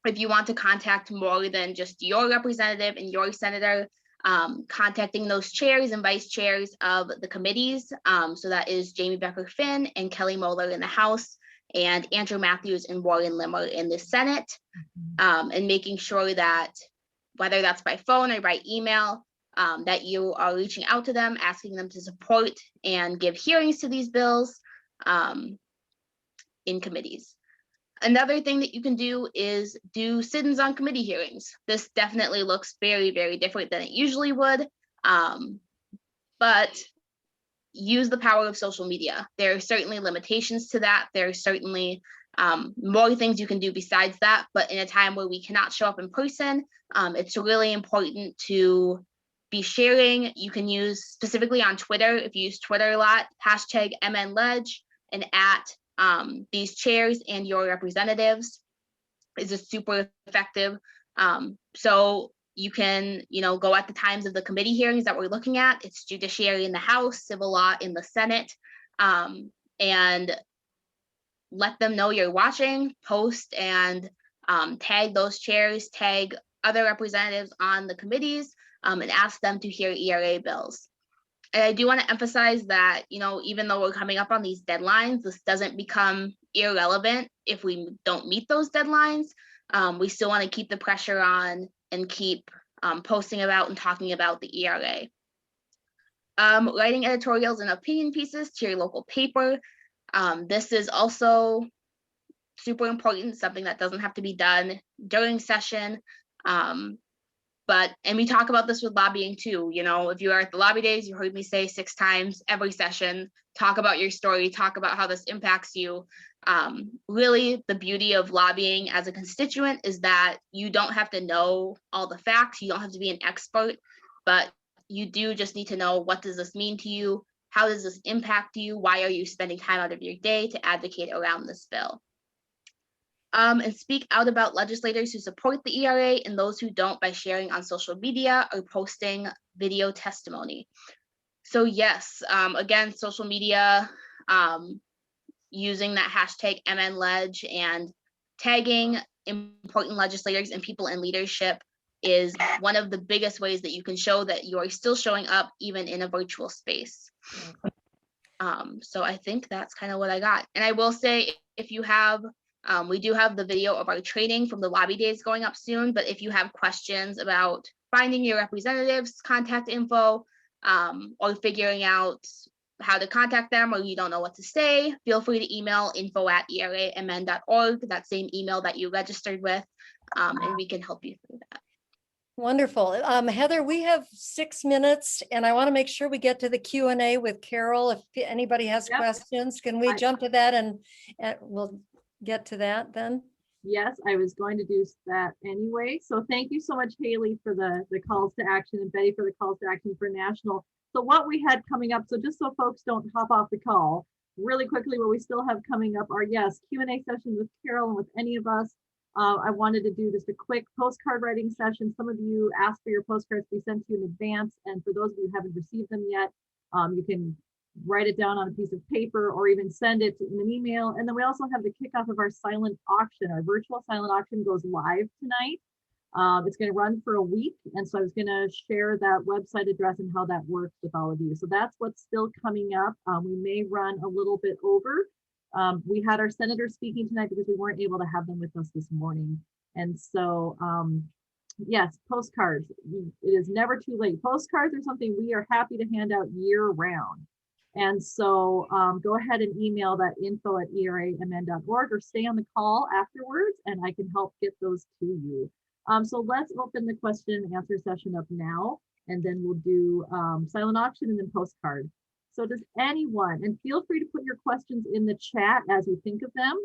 If you want to contact more than just your representative and your senator, contacting those chairs and vice chairs of the committees. So that is Jamie Becker-Finn and Kelly Moeller in the House, and Andrew Matthews and Warren Limmer in the Senate, and making sure that whether that's by phone or by email, that you are reaching out to them, asking them to support and give hearings to these bills in committees. Another thing that you can do is do sit-ins on committee hearings. This definitely looks very, very different than it usually would, but use the power of social media. There are certainly limitations to that. There are certainly more things you can do besides that, but in a time where we cannot show up in person, it's really important to be sharing. You can use, specifically on Twitter, if you use Twitter a lot, hashtag MNLedge and at these chairs and your representatives is a super effective. So you can, go at the times of the committee hearings that we're looking at. It's judiciary in the House, civil law in the Senate, and let them know you're watching, post and tag those chairs, tag other representatives on the committees, and ask them to hear ERA bills. And I do want to emphasize that, even though we're coming up on these deadlines, this doesn't become irrelevant if we don't meet those deadlines. We still want to keep the pressure on and keep posting about and talking about the ERA. Writing editorials and opinion pieces to your local paper. This is also super important, something that doesn't have to be done during session. And we talk about this with lobbying too. If you are at the lobby days, you heard me say 6 times every session, talk about your story, talk about how this impacts you. Really, the beauty of lobbying as a constituent is that you don't have to know all the facts. You don't have to be an expert, but you do just need to know, what does this mean to you? How does this impact you? Why are you spending time out of your day to advocate around this bill? And speak out about legislators who support the ERA and those who don't by sharing on social media or posting video testimony. So yes, again, social media, using that hashtag MNLedge and tagging important legislators and people in leadership is one of the biggest ways that you can show that you are still showing up even in a virtual space. So I think that's kind of what I got. And I will say, if you have, we do have the video of our training from the lobby days going up soon, but if you have questions about finding your representatives' contact info, or figuring out how to contact them, or you don't know what to say, feel free to email info@eramn.org, that same email that you registered with, and we can help you through that. Wonderful. Heather, we have 6 minutes and I want to make sure we get to the Q&A with Carol. If anybody has questions, can we jump to that and we'll get to that then? Yes, I was going to do that anyway. So thank you so much, Haley, for the calls to action, and Betty for the calls to action for national. So what we had coming up, so just so folks don't hop off the call, really quickly, what we still have coming up are, yes, Q&A sessions with Carol and with any of us. I wanted to do just a quick postcard writing session. Some of you asked for your postcards to be sent to you in advance, and for those of you who haven't received them yet, you can write it down on a piece of paper or even send it in an email. And then we also have the kickoff of our silent auction. Our virtual silent auction goes live tonight. It's going to run for a week. And so I was going to share that website address and how that works with all of you. So that's what's still coming up. We may run a little bit over. We had our senators speaking tonight because we weren't able to have them with us this morning. And so, yes, postcards. It is never too late. Postcards are something we are happy to hand out year round. And so go ahead and email that info@eramn.org or stay on the call afterwards and I can help get those to you. So let's open the question and answer session up now, and then we'll do silent auction and then postcard. So does anyone, and feel free to put your questions in the chat as you think of them.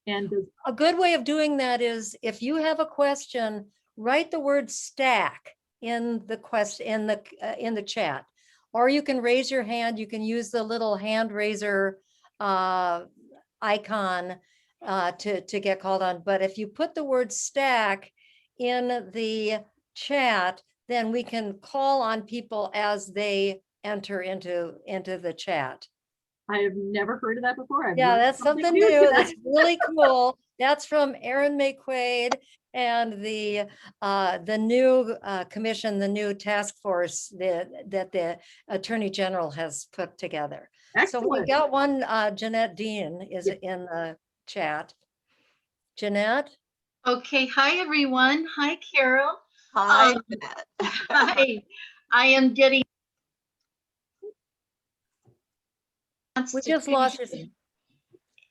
And a good way of doing that is, if you have a question, write the word stack in the chat, or you can raise your hand. You can use the little hand raiser icon to get called on. But if you put the word stack in the chat, then we can call on people as they enter into the chat. I have never heard of that before. Yeah, that's something new. That's really cool. That's from Erin McQuaid and the new commission, the new task force that the Attorney General has put together. Excellent. So we got one. Jeanette Dean is in the chat. Jeanette. Okay, hi everyone. Hi Carol. Hi, Um, Jeanette. I am getting. We just lost your.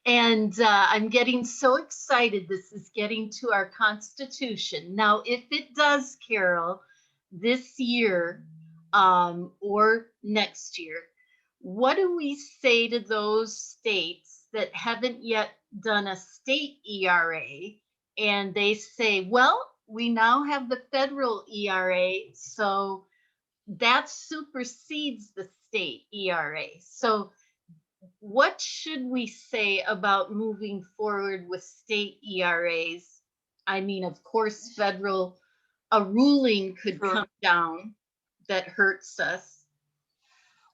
And I'm getting so excited. This is getting to our Constitution. Now, if it does, Carol, this year or next year, what do we say to those states that haven't yet done a state ERA? And they say, well, we now have the federal ERA, so that supersedes the state ERA. So what should we say about moving forward with state ERAs? I mean, of course, a ruling could Sure. come down that hurts us.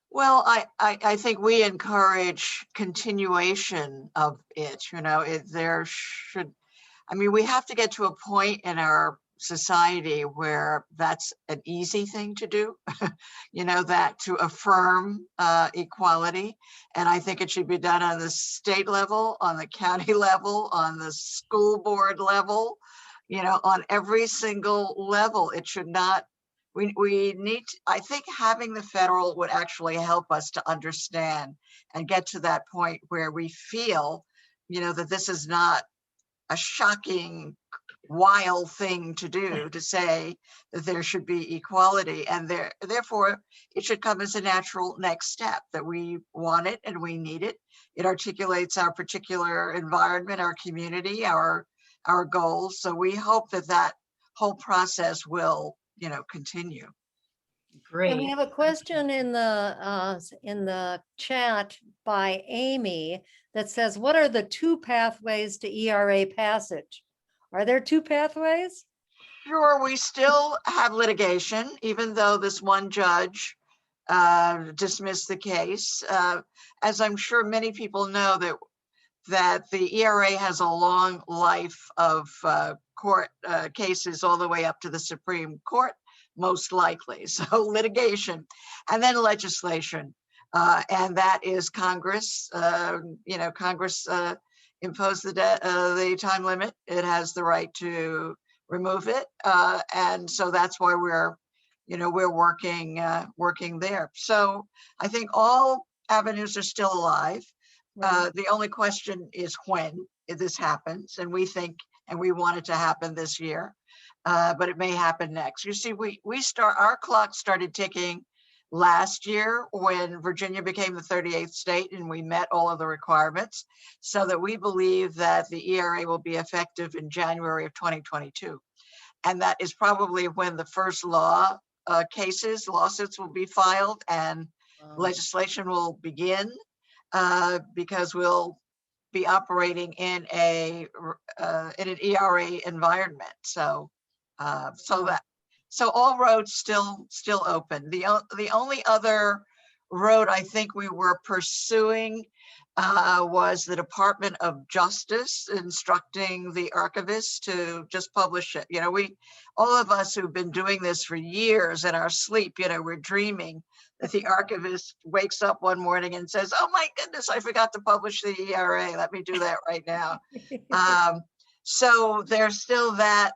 Well, I think we encourage continuation of it. There should, I mean, we have to get to a point in our society where that's an easy thing to do, that to affirm equality. And I think it should be done on the state level, on the county level, on the school board level, on every single level. It should not, we need, I think having the federal would actually help us to understand and get to that point where we feel, that this is not a shocking, wild thing to do, to say that there should be equality, and therefore it should come as a natural next step, that we want it and we need it. It articulates our particular environment, our community, our goals. So we hope that whole process will, continue. Great. And we have a question in the chat by Amy that says, what are the two pathways to ERA passage? Are there two pathways? Sure, we still have litigation, even though this one judge dismissed the case. As I'm sure many people know, that the ERA has a long life of court cases all the way up to the Supreme Court, most likely. So litigation, and then legislation. And that is Congress. Congress imposed the time limit. It has the right to remove it. And so that's why we're working there. So I think all avenues are still alive. The only question is when this happens, and we think, and we want it to happen this year, but it may happen next. You see, our clock started ticking last year when Virginia became the 38th state and we met all of the requirements, so that we believe that the ERA will be effective in January of 2022. And that is probably when the first lawsuits will be filed, and legislation will begin, because we'll be operating in an ERA environment. So all roads still open. The only other road I think we were pursuing was the Department of Justice instructing the archivists to just publish it. All of us who've been doing this for years in our sleep, we're dreaming that the archivist wakes up one morning and says, oh my goodness, I forgot to publish the ERA. Let me do that right now. So there's still that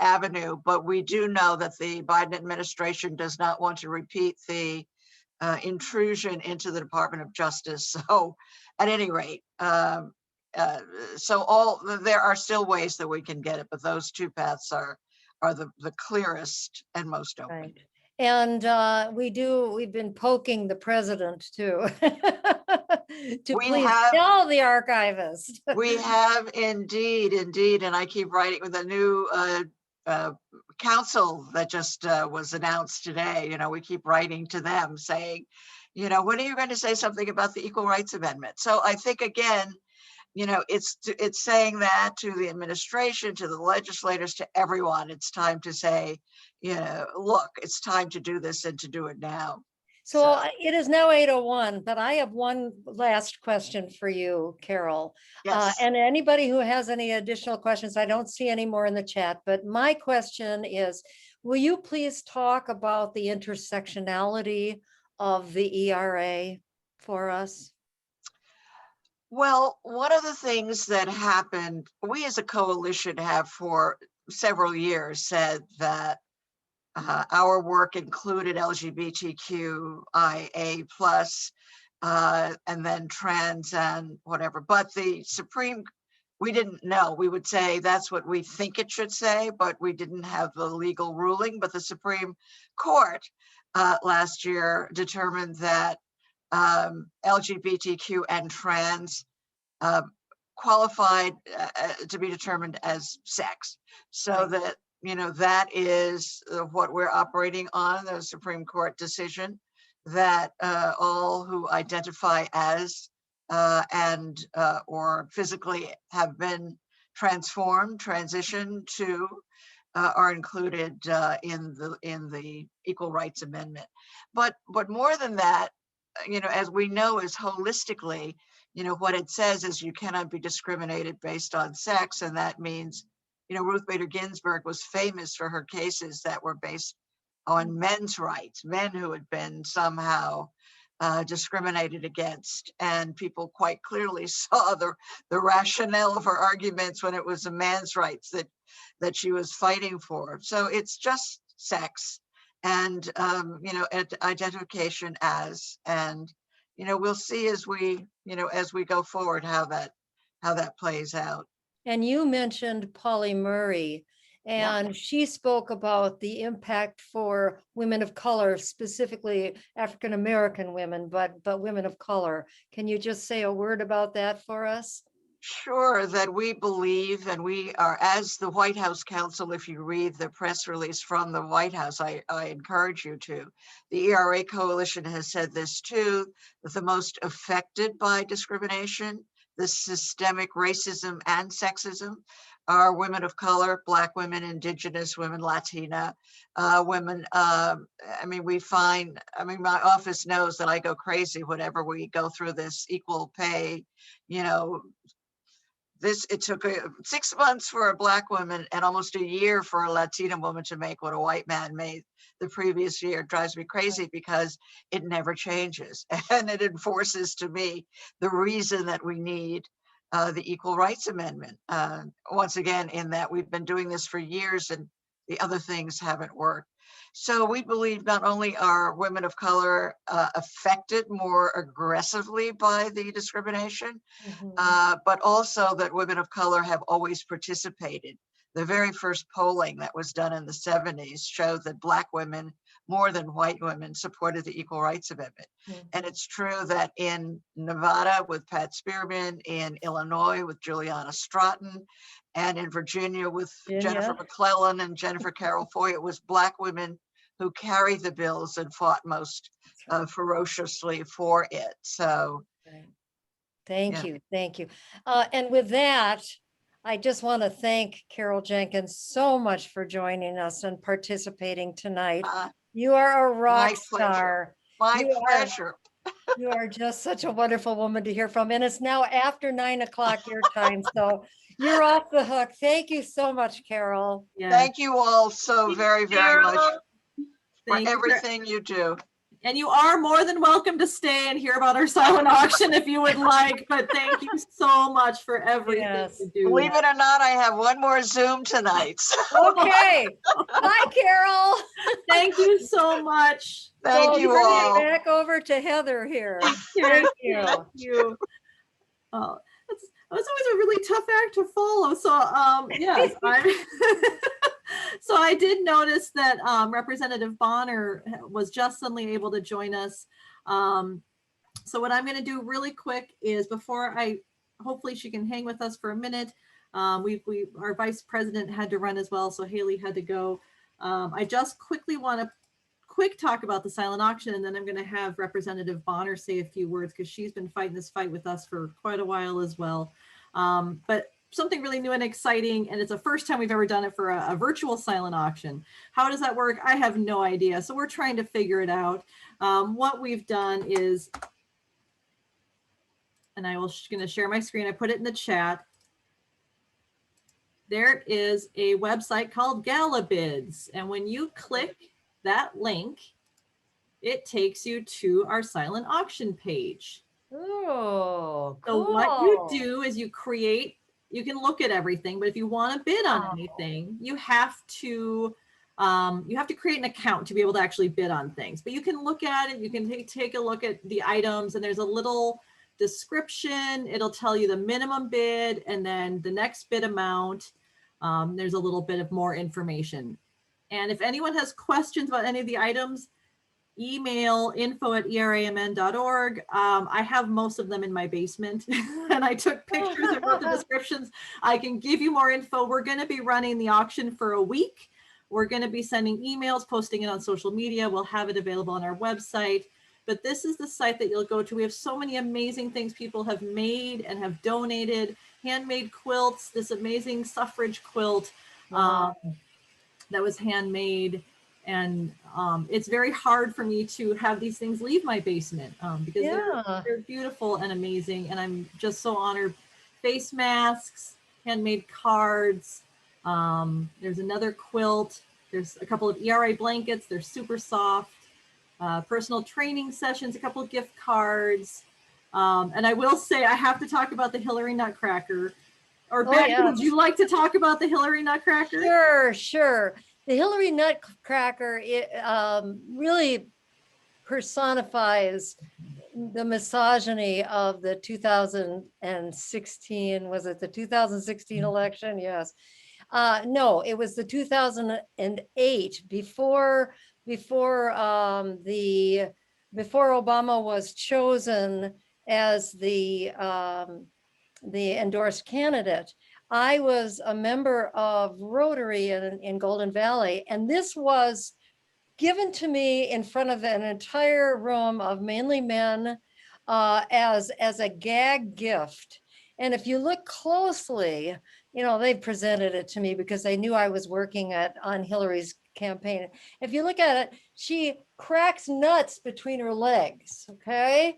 avenue, but we do know that the Biden administration does not want to repeat the intrusion into the Department of Justice. So at any rate, there are still ways that we can get it, but those two paths are the clearest and most open. Right. And we've been poking the president too, to please tell the archivist. We have indeed. And I keep writing with a new council that just was announced today. We keep writing to them saying, when are you going to say something about the Equal Rights Amendment? So I think, again, it's saying that to the administration, to the legislators, to everyone. It's time to say, look, it's time to do this and to do it now. So it is now 8:01, but I have one last question for you, Carol. Yes. And anybody who has any additional questions, I don't see any more in the chat, but my question is, will you please talk about the intersectionality of the ERA for us? Well, one of the things that happened, we as a coalition have for several years said that our work included LGBTQIA plus, and then trans and whatever. But the we didn't know. We would say that's what we think it should say, but we didn't have the legal ruling. But the Supreme Court last year determined that LGBTQ and trans qualified to be determined as sex. So that, that is what we're operating on, the Supreme Court decision, that all who identify as or physically have been transitioned to are included in the Equal Rights Amendment. But more than that, as we know, is holistically, what it says is you cannot be discriminated based on sex. And that means, Ruth Bader Ginsburg was famous for her cases that were based on men's rights, men who had been somehow discriminated against. And people quite clearly saw the rationale of her arguments when it was a man's rights that she was fighting for. So it's just sex and, identification as, and, we'll see as we go forward how that plays out. And you mentioned Polly Murray, and she spoke about the impact for women of color, specifically African-American women, but women of color. Can you just say a word about that for us? Sure, that we believe, and we are, as the White House counsel, if you read the press release from the White House, I encourage you to. The ERA Coalition has said this too, that the most affected by discrimination, the systemic racism and sexism, are women of color, Black women, Indigenous women, Latina women. We find, my office knows that I go crazy whenever we go through this equal pay, it took 6 months for a Black woman and almost a year for a Latina woman to make what a white man made the previous year. It drives me crazy because it never changes. And it enforces to me the reason that we need the Equal Rights Amendment. Once again, in that we've been doing this for years and the other things haven't worked. So we believe not only are women of color affected more aggressively by the discrimination, but also that women of color have always participated. The very first polling that was done in the 70s showed that Black women, more than white women, supported the Equal Rights Amendment. And it's true that in Nevada with Pat Spearman, in Illinois with Juliana Stratton, and in Virginia with Jennifer McClellan and Jennifer Carol Foy, it was Black women who carried the bills and fought most ferociously for it. So thank you. And with that, I just want to thank Carol Jenkins so much for joining us and participating tonight. You are a rock star. My pleasure. You are just such a wonderful woman to hear from. And it's now after 9 o'clock your time. So you're off the hook. Thank you so much, Carol. Thank you all so very, very much for everything you do. And you are more than welcome to stay and hear about our silent auction if you would like, but thank you so much for everything you do. Believe it or not, I have one more Zoom tonight. Okay. Bye, Carol. Thank you so much. Thank you all. Back over to Heather here. Thank you. Oh, that's always a really tough act to follow. So yes, so I did notice that Representative Bonner was just suddenly able to join us. So what I'm going to do really quick is hopefully she can hang with us for a minute. Our vice president had to run as well, so Haley had to go. I just quickly want to talk about the silent auction, and then I'm going to have Representative Bonner say a few words because she's been fighting this fight with us for quite a while as well. But something really new and exciting, and it's the first time we've ever done it for a virtual silent auction. How does that work? I have no idea. So we're trying to figure it out. What we've done is, and I will going to share my screen. I put it in the chat. There is a website called Gala Bids, and when you click that link, it takes you to our silent auction page. Oh, cool. So what you do is you can look at everything, but if you want to bid on anything, you have to You have to create an account to be able to actually bid on things, but you can look at it. You can take a look at the items, and there's a little description. It'll tell you the minimum bid and then the next bid amount. There's a little bit of more information. And if anyone has questions about any of the items, email info@eramn.org. I have most of them in my basement and I took pictures and wrote the descriptions. I can give you more info. We're going to be running the auction for a week. We're going to be sending emails, posting it on social media. We'll have it available on our website. But this is the site that you'll go to. We have so many amazing things people have made and have donated. Handmade quilts, this amazing suffrage quilt that was handmade. And it's very hard for me to have these things leave my basement because they're beautiful and amazing. And I'm just so honored. Face masks, handmade cards. There's another quilt. There's a couple of ERA blankets. They're super soft. Personal training sessions, a couple of gift cards. And I will say, I have to talk about the Hillary Nutcracker. Or Becky, would you like to talk about the Hillary Nutcracker? Sure, sure. The Hillary Nutcracker really personifies the misogyny of the 2016, was it the 2016 election? Yes. No, it was the 2008, before Obama was chosen as the endorsed candidate. I was a member of Rotary in Golden Valley, and this was given to me in front of an entire room of mainly men as a gag gift. And if you look closely, you know, they presented it to me because they knew I was working on Hillary's campaign. If you look at it, she cracks nuts between her legs, okay?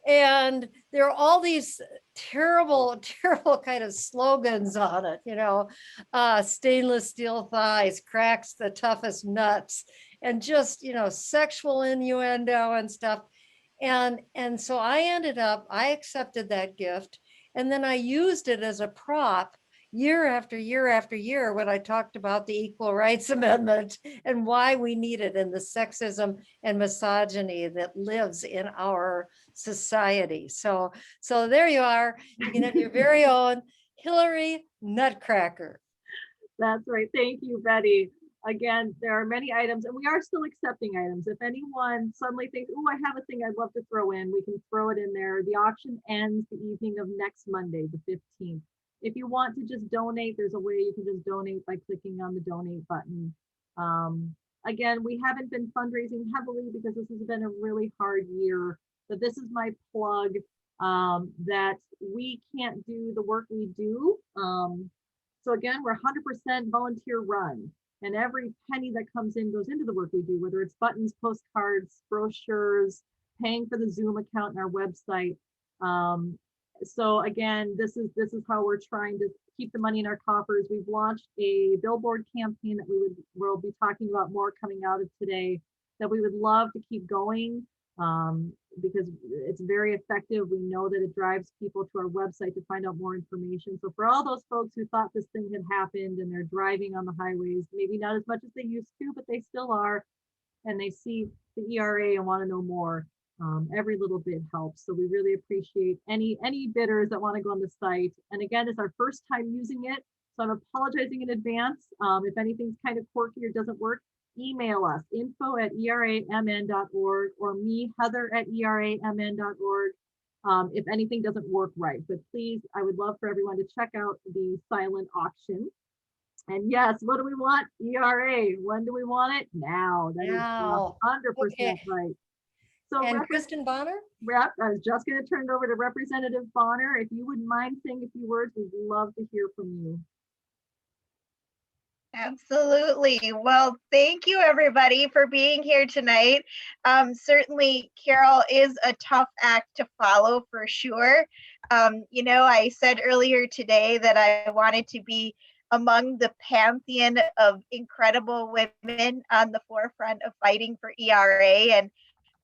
And there are all these terrible, terrible kind of slogans on it, you know, stainless steel thighs, cracks the toughest nuts, and just, you know, sexual innuendo and stuff. And so I accepted that gift. And then I used it as a prop year after year after year when I talked about the Equal Rights Amendment and why we need it, and the sexism and misogyny that lives in our society. So there you are. You can have your very own Hillary Nutcracker. That's right. Thank you, Betty. Again, there are many items, and we are still accepting items. If anyone suddenly thinks, oh, I have a thing I'd love to throw in, we can throw it in there. The auction ends the evening of next Monday, the 15th. If you want to just donate, there's a way you can just donate by clicking on the donate button. Again, we haven't been fundraising heavily because this has been a really hard year, but this is my plug that we can't do the work we do. So again, we're 100% volunteer run, and every penny that comes in goes into the work we do, whether it's buttons, postcards, brochures, paying for the Zoom account and our website. So again, this is how we're trying to keep the money in our coffers. We've launched a billboard campaign that we'll be talking about more coming out of today, that we would love to keep going because it's very effective. We know that it drives people to our website to find out more information. So for all those folks who thought this thing had happened and they're driving on the highways, maybe not as much as they used to, but they still are, and they see the ERA and want to know more, every little bit helps. So we really appreciate any bidders that want to go on the site. And again, it's our first time using it, so I'm apologizing in advance. If anything's kind of quirky or doesn't work, email us, info@eramn.org, or me, Heather@eramn.org, if anything doesn't work right. But please, I would love for everyone to check out the silent auction. And yes, what do we want? ERA. When do we want it? Now. That is 100% right. So, and Kristen Bonner? I was just going to turn it over to Representative Bonner. If you wouldn't mind saying a few words, we'd love to hear from you. Absolutely. Well, thank you everybody for being here tonight. Certainly Carol is a tough act to follow for sure. You know, I said earlier today that I wanted to be among the pantheon of incredible women on the forefront of fighting for ERA,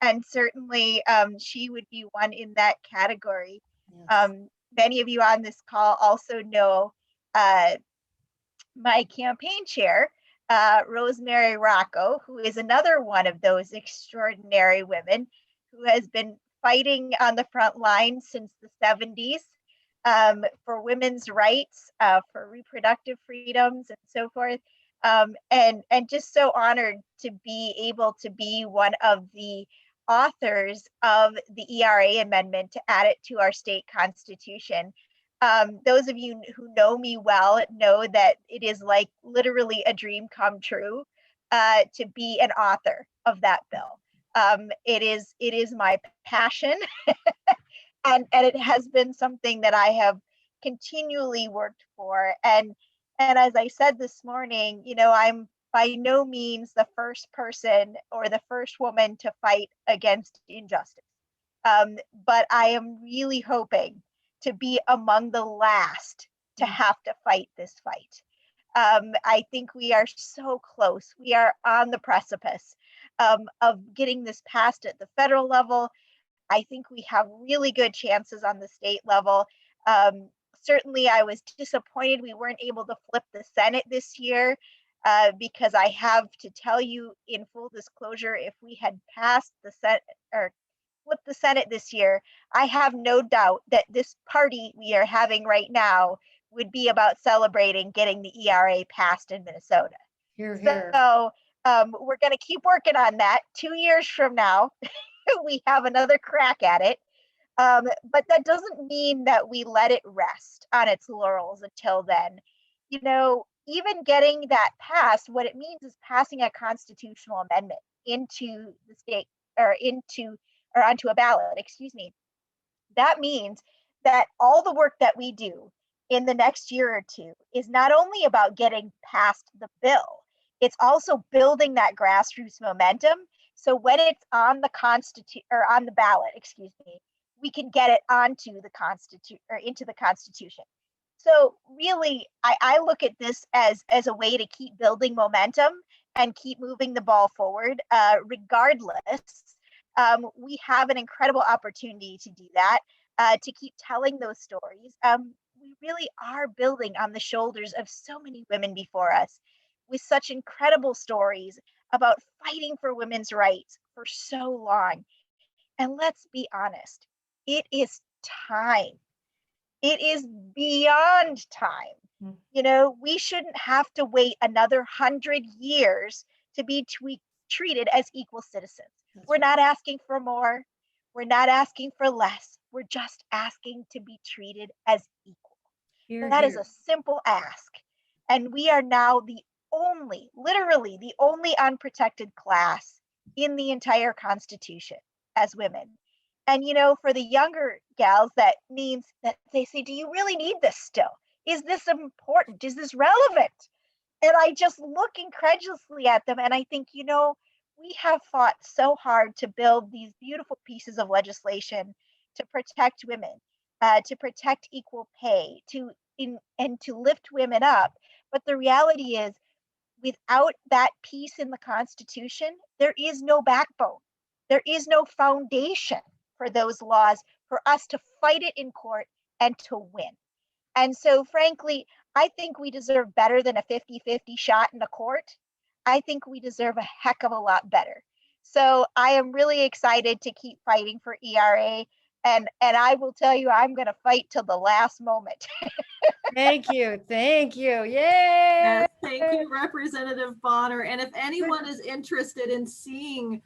and certainly she would be one in that category. Yes. Many of you on this call also know my campaign chair, Rosemary Rocco, who is another one of those extraordinary women who has been fighting on the front line since the 70s for women's rights, for reproductive freedoms, and so forth. And just so honored to be able to be one of the authors of the ERA amendment to add it to our state constitution. Those of you who know me well know that it is like literally a dream come true to be an author of that bill. It is my passion, and it has been something that I have continually worked for. And as I said this morning, you know, I'm by no means the first person or the first woman to fight against injustice. But I am really hoping to be among the last to have to fight this fight. I think we are so close. We are on the precipice of getting this passed at the federal level. I think we have really good chances on the state level. Certainly, I was disappointed we weren't able to flip the Senate this year because I have to tell you in full disclosure, if we had passed the Senate or flipped the Senate this year, I have no doubt that this party we are having right now would be about celebrating getting the ERA passed in Minnesota. Hear, hear. So we're going to keep working on that. 2 years from now, we have another crack at it. But that doesn't mean that we let it rest on its laurels until then. You know, even getting that passed, what it means is passing a constitutional amendment into the state or onto a ballot, excuse me. That means that all the work that we do in the next year or two is not only about getting past the bill, it's also building that grassroots momentum. So when it's on the ballot, excuse me, we can get it onto the into the Constitution. So really, I look at this as a way to keep building momentum and keep moving the ball forward. Regardless, we have an incredible opportunity to do that, to keep telling those stories. We really are building on the shoulders of so many women before us with such incredible stories about fighting for women's rights for so long. And let's be honest, it is time. It is beyond time. You know, we shouldn't have to wait another 100 years to be treated as equal citizens. We're not asking for more. We're not asking for less. We're just asking to be treated as equal. That is a simple ask. And we are now literally the only unprotected class in the entire Constitution as women. And, you know, for the younger gals, that means that they say, do you really need this still? Is this important? Is this relevant? And I just look incredulously at them and I think, you know, we have fought so hard to build these beautiful pieces of legislation to protect women, to protect equal pay, and to lift women up. But the reality is, without that piece in the Constitution, there is no backbone. There is no foundation for those laws for us to fight it in court and to win. And so, frankly, I think we deserve better than a 50-50 shot in the court. I think we deserve a heck of a lot better. So I am really excited to keep fighting for ERA. And I will tell you, I'm going to fight till the last moment. Thank you. Thank you. Yay. Yes, thank you, Representative Bonner. And if anyone is interested in seeing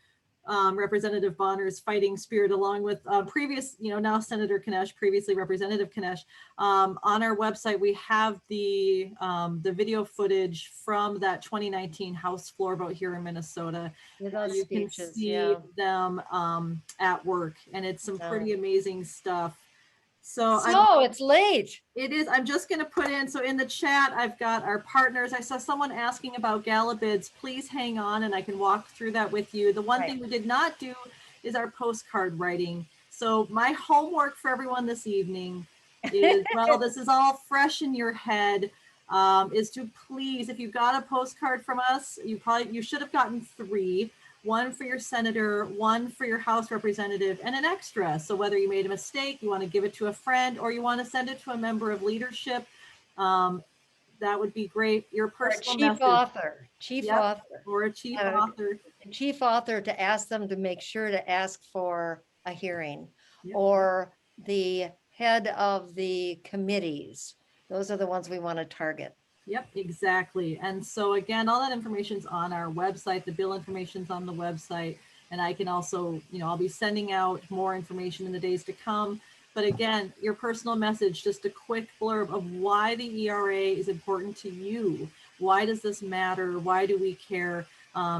Representative Bonner's fighting spirit, along with previous, now Senator Kinesh, previously Representative Kinesh, on our website, we have the video footage from that 2019 House floor vote here in Minnesota. You can see them at work, and it's some pretty amazing stuff. So it's late. It is. I'm just going to put in, so in the chat, I've got our partners. I saw someone asking about Gala Bids. Please hang on and I can walk through that with you. The one thing we did not do is our postcard writing. So my homework for everyone this evening is, well, this is all fresh in your head, is to please, if you got a postcard from us, you should have gotten 3. One for your senator, one for your House representative, and an extra. So whether you made a mistake, you want to give it to a friend, or you want to send it to a member of leadership, that would be great. Your Or a personal chief message. author, chief Yep. author. Or a chief Uh, author. Chief author to ask them to make sure to ask for a hearing, Yep. or the head of the committees. Those are the ones we want to target. Yep, exactly. And so again, all that information's on our website. The bill information's on the website. And I can also, I'll be sending out more information in the days to come. But again, your personal message, just a quick blurb of why the ERA is important to you. Why does this matter? Why do we care?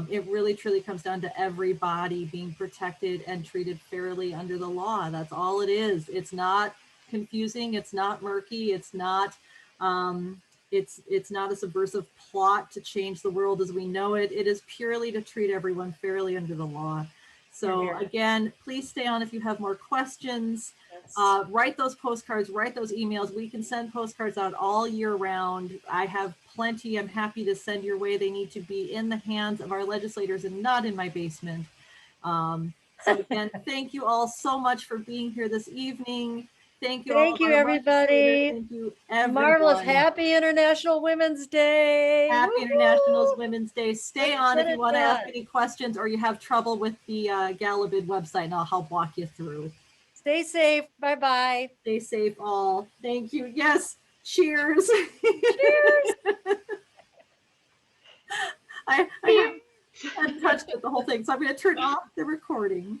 It really truly comes down to everybody being protected and treated fairly under the law. That's all it is. It's not confusing. It's not murky. It's not, it's not a subversive plot to change the world as we know it. It is purely to treat everyone fairly under the law. So again, please stay on if you have more questions. Write those postcards, write those emails. We can send postcards out all year round. I have plenty. I'm happy to send your way. They need to be in the hands of our legislators and not in my basement. So again, thank you all so much for being here this evening. Thank you. Thank you, everybody. Thank you, everyone. Marvelous. Happy International Women's Day. Happy International Women's Day. Stay on if you want to ask done. any questions or you have trouble with the Gala Bid website, and I'll help walk you through. Stay safe. Bye-bye. Stay safe all. Thank you. Yes. Cheers. Cheers. I haven't touched it the whole thing, so I'm going to turn off the recording.